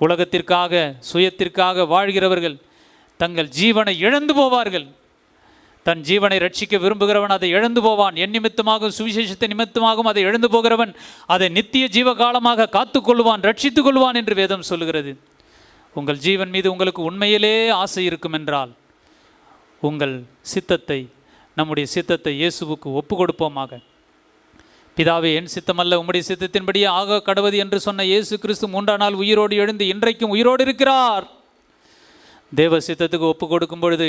உலகத்திற்காக சுயத்திற்காக வாழ்கிறவர்கள் தங்கள் ஜீவனை இழந்து போவார்கள். தன் ஜீவனை ரட்சிக்க விரும்புகிறவன் அதை இழந்து போவான். என் நிமித்தமாகவும் சுவிசேஷத்தை நிமித்தமாகவும் அதை இழந்து போகிறவன் அதை நித்திய ஜீவகாலமாக காத்துக்கொள்வான், ரட்சித்துக் கொள்வான் என்று வேதம் சொல்லுகிறது. உங்கள் ஜீவன் மீது உங்களுக்கு உண்மையிலே ஆசை இருக்கும் என்றால் உங்கள் சித்தத்தை, நம்முடைய சித்தத்தை இயேசுவுக்கு ஒப்பு கொடுப்போமாக. பிதாவே, என் சித்தமல்ல உம்முடைய சித்தத்தின்படியே ஆக கடவது என்று சொன்ன இயேசு கிறிஸ்து 3ஆம் நாள் உயிரோடு எழுந்து இன்றைக்கும் உயிரோடு இருக்கிறார். தேவ சித்தத்துக்கு ஒப்பு கொடுக்கும் பொழுது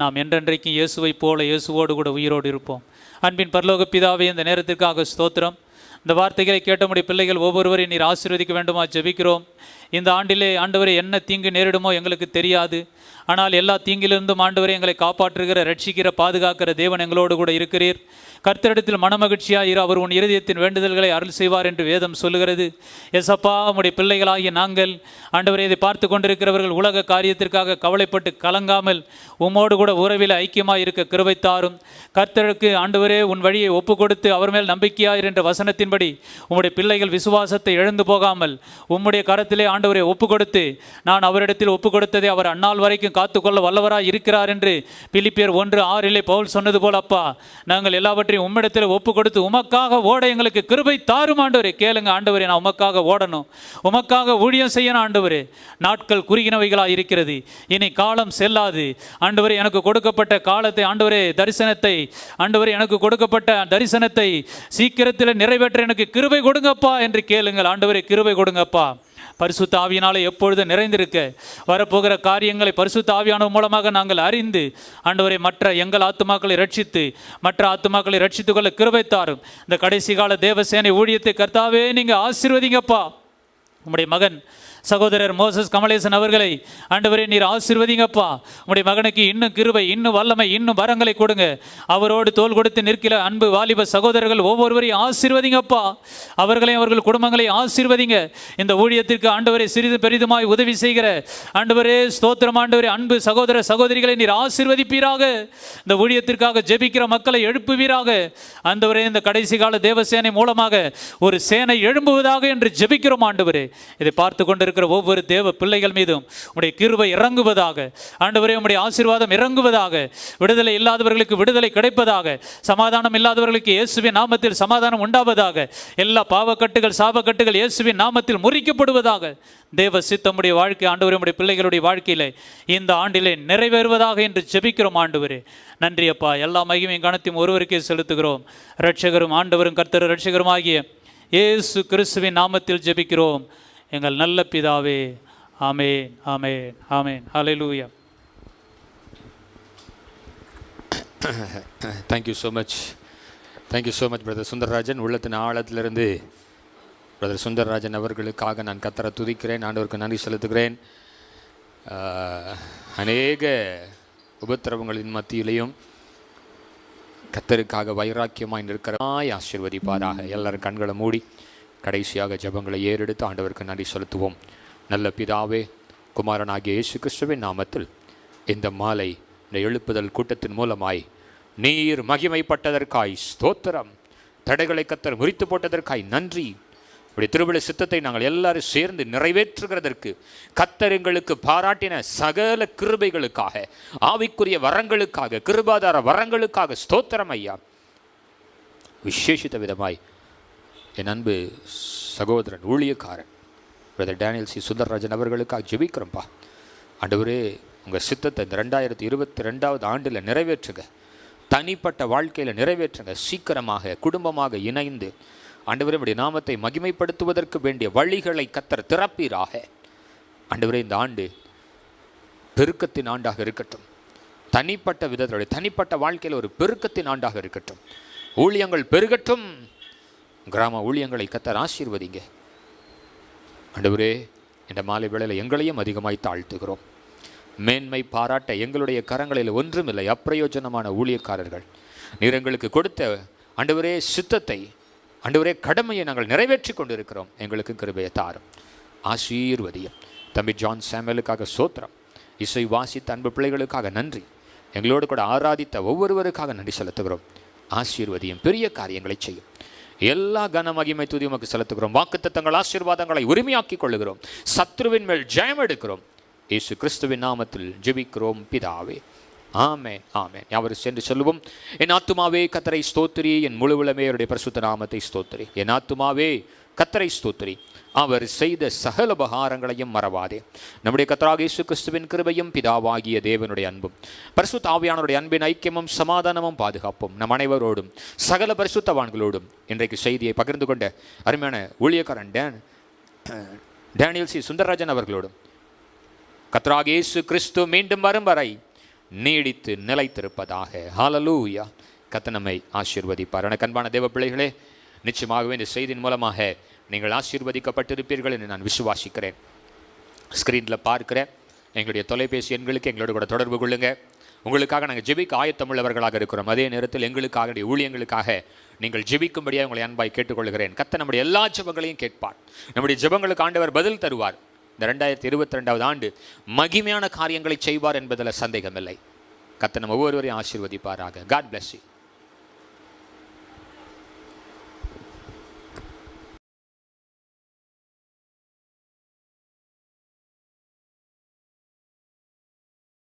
நாம் என்றென்றைக்கும் இயேசுவை போல இயேசுவோடு கூட உயிரோடு இருப்போம். அன்பின் பரலோக பிதாவே, இந்த நேரத்திற்காக ஸ்தோத்திரம். இந்த வார்த்தைகளை கேட்ட நம்முடைய பிள்ளைகள் ஒவ்வொருவரையும் நீர் ஆசீர்வதிக்க வேண்டுமா ஜெபிக்கிறோம். இந்த ஆண்டிலே ஆண்டவரே என்ன தீங்கு நேரிடுமோ எங்களுக்கு தெரியாது. ஆனால் எல்லா தீங்கிலிருந்தும் ஆண்டவரே எங்களை காப்பாற்றுகிற, ரட்சிக்கிற, பாதுகாக்கிற தேவன் எங்களோடு கூட இருக்கிறீர். கர்த்தரிடத்தில் மனமகிழ்ச்சியாக இரு, அவர் உன் இருதயத்தின் வேண்டுதல்களை அருள் செய்வார் என்று வேதம் சொல்லுகிறது. எசப்பா, உம்முடைய பிள்ளைகளாகிய நாங்கள் ஆண்டவரே இதை பார்த்து கொண்டிருக்கிறவர்கள் உலக காரியத்திற்காக கவலைப்பட்டு கலங்காமல் உம்மோடு கூட உறவில் ஐக்கியமாக இருக்க கிருபை தாரும். கர்த்தருக்கு ஆண்டவரே உன் வழியை ஒப்பு கொடுத்து அவர் மேல் நம்பிக்கையாயிரு என்ற வசனத்தின்படி உம்முடைய பிள்ளைகள் விசுவாசத்தை இழந்து போகாமல் உம்முடைய கரத்திலே ஆண்டவரை ஒப்பு கொடுத்து, நான் அவரிடத்தில் ஒப்பு கொடுத்ததை அவர் அந்நாள் வரைக்கும் காத்துக்கொள்ள வல்லவராய் இருக்கிறார் என்று பிலிப்பியர் 1:6 பவுல் சொன்னது போல் அப்பா, நாங்கள் எல்லாவற்றையும் உம்மிடத்தில் ஒப்பு கொடுத்து உமக்காக ஓட எங்களுக்கு கிருபை தாரும் ஆண்டவரே. கேளுங்க ஆண்டவரே, நான் உமக்காக ஓடணும், உமக்காக ஊழியம் செய்யணும் ஆண்டவரே. நாட்கள் குறுகினவைகளாக இருக்கிறது, இனி காலம் செல்லாது ஆண்டவரே. எனக்கு கொடுக்கப்பட்ட காலத்தை ஆண்டவரே, தரிசனத்தை ஆண்டவரே, எனக்கு கொடுக்கப்பட்ட தரிசனத்தை சீக்கிரத்தில் நிறைவேற்ற எனக்கு கிருபை கொடுங்கப்பா என்று கேளுங்கள் ஆண்டவரே. கிருபை கொடுங்கப்பா. பரிசுத்த ஆவியினாலே எப்பொழுது நிறைந்திருக்க வரப்போகிற காரியங்களை பரிசுத்த ஆவியானவர் மூலமாக நாங்கள் அறிந்து ஆண்டவரை மற்ற எங்கள் ஆத்துமாக்களை ரட்சித்து மற்ற ஆத்துமாக்களை ரட்சித்துக் கொள்ள கிருபை தாரும். இந்த கடைசி கால தேவசேனை ஊழியத்தை கர்த்தாவே நீங்கள் ஆசீர்வதிங்கப்பா. உம்முடைய மகன் சகோதரர் மோசஸ் கமலேசன் அவர்களை ஆண்டவரே நீர் ஆசீர்வதிங்கப்பா. உம்முடைய மகனுக்கு இன்னும் கிருபை, இன்னும் வல்லமை, இன்னும் வரங்களை கொடுங்க. அவரோடு தோள் கொடுத்து நிற்கிற அன்பு வாலிப சகோதரர்கள் ஒவ்வொருவரையும் ஆசீர்வதிங்கப்பா. அவர்களையும் அவர்கள் குடும்பங்களையும் ஆசீர்வதிங்க. இந்த ஊழியத்திற்கு ஆண்டவரே சிறிது பெரிதுமாய் உதவி செய்கிற ஆண்டவரே ஸ்தோத்திரம் ஆண்டவரே. அன்பு சகோதர சகோதரிகளை நீர் ஆசீர்வதிப்பீராக. இந்த ஊழியத்திற்காக ஜெபிக்கிற மக்களை எழுப்புவீராக ஆண்டவரே. இந்த கடைசி கால தேவசேனை மூலமாக ஒரு சேனை எழும்புவதாக என்று ஜெபிக்கிறோம் ஆண்டவரே. இதை பார்த்து கொண்டு ஒவ்வொரு தேவ பிள்ளைகள் மீதும் உம்முடைய கிருபை இறங்குவதாக ஆண்டவரே. உம்முடைய ஆசீர்வாதம் இறங்குவதாக. விடுதலை இல்லாதவர்களுக்கு விடுதலை கிடைப்பதாக. சமாதானம் இல்லாதவர்களுக்கு இயேசுவின் நாமத்தில் சமாதானம் உண்டாவதாக. எல்லா பாவக்கட்டுகள் சாபக்கட்டுகள் இயேசுவின் நாமத்தில் முறிக்கப்படுவதாக. தேவ சித்தமுடைய வாழ்க்கை ஆண்டவரே உம்முடைய பிள்ளைகளுடைய வாழ்க்கையிலே இந்த ஆண்டிலே நிறைவேறுவதாக என்று ஜெபிக்கிறோம் ஆண்டவரே. நன்றி அப்பா. எல்லா மகிமையும் கனத்தையும் ஒருவருக்கே செலுத்துகிறோம். இரட்சகரும் ஆண்டவரும் கர்த்தர் இரட்சகரும் ஆகிய இயேசு கிறிஸ்துவின் நாமத்தில் ஜெபிக்கிறோம் எங்கள் நல்ல பிதாவே. Amen, amen, amen. Hallelujah. Thank you so much, thank you so much brother Sundararajan. உள்ளத்தின் ஆழத்திலிருந்து பிரதர் சுந்தரராஜன் அவர்களுக்காக நான் கர்த்தரை துதிக்கிறேன், ஆண்டவருக்கு நன்றி செலுத்துகிறேன். அநேக உபத்திரவங்களின் மத்தியிலையும் கர்த்தருக்காக வைராக்கியமாய் நிற்கிறமாய் ஆசீர்வதிப்பாராக. எல்லாரும் கண்களை மூடி கடைசியாக ஜெபங்களை ஏறெடுத்து ஆண்டவருக்கு நன்றி செலுத்துவோம். நல்ல பிதாவே, குமாரனாகிய இயேசு கிறிஸ்துவின் நாமத்தில் இந்த மாலை இந்த எழுப்புதல் கூட்டத்தின் மூலமாய் நீர் மகிமைப்பட்டதற்காய் ஸ்தோத்திரம். தடைகளை கர்த்தர் முறித்து போட்டதற்காய் நன்றி. இப்படி திருவிழா சித்தத்தை நாங்கள் எல்லாரும் சேர்ந்து நிறைவேற்றுகிறதற்கு கர்த்தர் எங்களுக்கு பாராட்டின சகல கிருபைகளுக்காக, ஆவிக்குரிய வரங்களுக்காக, கிருபாதார வரங்களுக்காக ஸ்தோத்திரம் ஐயா. விசேஷித்த விதமாய் என் அன்பு சகோதரன் ஊழியக்காரன் பிரதர் டேனியல் சி சுந்தரராஜன் அவர்களுக்காக ஜெபிக்கிறோம்ப்பா. ஆண்டவரே, உங்கள் சித்தத்தை இந்த 2022 ஆண்டில் நிறைவேற்றுங்க. தனிப்பட்ட வாழ்க்கையில் நிறைவேற்றுங்க. சீக்கிரமாக குடும்பமாக இணைந்து ஆண்டவரே உம்முடைய நாமத்தை மகிமைப்படுத்துவதற்கு வேண்டிய வழிகளை கர்த்தர் திறப்பீராக. ஆண்டவரே, இந்த ஆண்டு பெருக்கத்தின் ஆண்டாக இருக்கட்டும். தனிப்பட்ட விதத்தோட தனிப்பட்ட வாழ்க்கையில் ஒரு பெருக்கத்தின் ஆண்டாக இருக்கட்டும். ஊழியங்கள் பெருகட்டும். கிராம ஊழியங்களை கர்த்தர் ஆசீர்வதிங்க. ஆண்டவரே, இந்த மாலை வேளையில் எங்களையும் அதிகமாய் தாழ்த்துகிறோம். மேன்மை பாராட்ட எங்களுடைய கரங்களில் ஒன்றுமில்லை. அப்பிரயோஜனமான ஊழியக்காரர்கள். நீர் எங்களுக்கு கொடுத்த ஆண்டவரே சித்தத்தை, ஆண்டவரே கடமையை நாங்கள் நிறைவேற்றி கொண்டிருக்கிறோம். எங்களுக்கு கிருபையை தாரும், ஆசீர்வதியும். தம்பி ஜான் சாமுவேலுக்காக ஸ்தோத்திரம். இசை வாசித்த அன்பு பிள்ளைகளுக்காக நன்றி. எங்களோடு கூட ஆராதித்த ஒவ்வொருவருக்காக நன்றி செலுத்துகிறோம். ஆசீர்வதியும். பெரிய காரியங்களை செய்யும். எல்லா கன மகிமை துதி உமக்கு செலுத்துகிறோம். வாக்குத்தத்தங்கள் ஆசீர்வாதங்களை உரிமையாக்கி கொள்ளுகிறோம். சத்ருவின் மேல் ஜெயம் எடுக்கிறோம். இயேசு கிறிஸ்துவின் நாமத்தில் ஜெபிக்கிறோம் பிதாவே, ஆமென், ஆமென். யாவரும் சென்று சொல்லுவோம். என் ஆத்துமாவே கர்த்தரை ஸ்தோத்திரி, என் முழு உள்ளமே அவருடைய பரிசுத்த நாமத்தை ஸ்தோத்திரி. என் ஆத்துமாவே கர்த்தரை ஸ்தோத்திரி, அவர் செய்த சகல உபகாரங்களையும் மறவாதே. நம்முடைய கர்த்தராகிய இயேசு கிறிஸ்துவின் கிருபையும் பிதாவாகிய தேவனுடைய அன்பும் பரிசுத்த ஆவியானவருடைய அன்பின் ஐக்கியமும் சமாதானமும் பாதுகாப்பும் நம் அனைவரோடும் சகல பரிசுத்தவான்களோடும் இன்றைக்கு செய்தியை பகிர்ந்து கொண்ட அருமையான ஊழியக்காரன் டேனியல் சி சுந்தரராஜன் அவர்களோடும் கர்த்தராகிய இயேசு கிறிஸ்து மீண்டும் வரும் வரை நீடித்து நிலைத்திருப்பதாக. ஹல்லேலூயா. கர்த்தர் நம்மை ஆசீர்வதிப்பார். எனக்கு அன்பான தேவ பிள்ளைகளே, நிச்சயமாகவே இந்த செய்தியின் மூலமாக நீங்கள் ஆசீர்வதிக்கப்பட்டிருப்பீர்கள் என்று நான் விசுவாசிக்கிறேன். ஸ்க்ரீனில் பார்க்கிற எங்களுடைய தொலைபேசி எண்களுக்கு எங்களோட கூட தொடர்பு கொள்ளுங்க. உங்களுக்காக நாங்கள் ஜெபிக்க ஆயத்தமுள்ளவர்களாக இருக்கிறோம். அதே நேரத்தில் எங்களுக்காக ஊழியங்களுக்காக நீங்கள் ஜெபிக்கும்படியாக உங்களை அன்பாய் கேட்டுக்கொள்கிறேன். கர்த்தர் நம்முடைய எல்லா ஜெபங்களையும் கேட்பார். நம்முடைய ஜெபங்களுக்கு ஆண்டவர் பதில் தருவார். இந்த 2022 ஆண்டு மகிமையான காரியங்களை செய்வார் என்பதில் சந்தேகமில்லை. கர்த்தர் நம்ம ஒவ்வொருவரையும் ஆசீர்வதிப்பாராக. God bless you.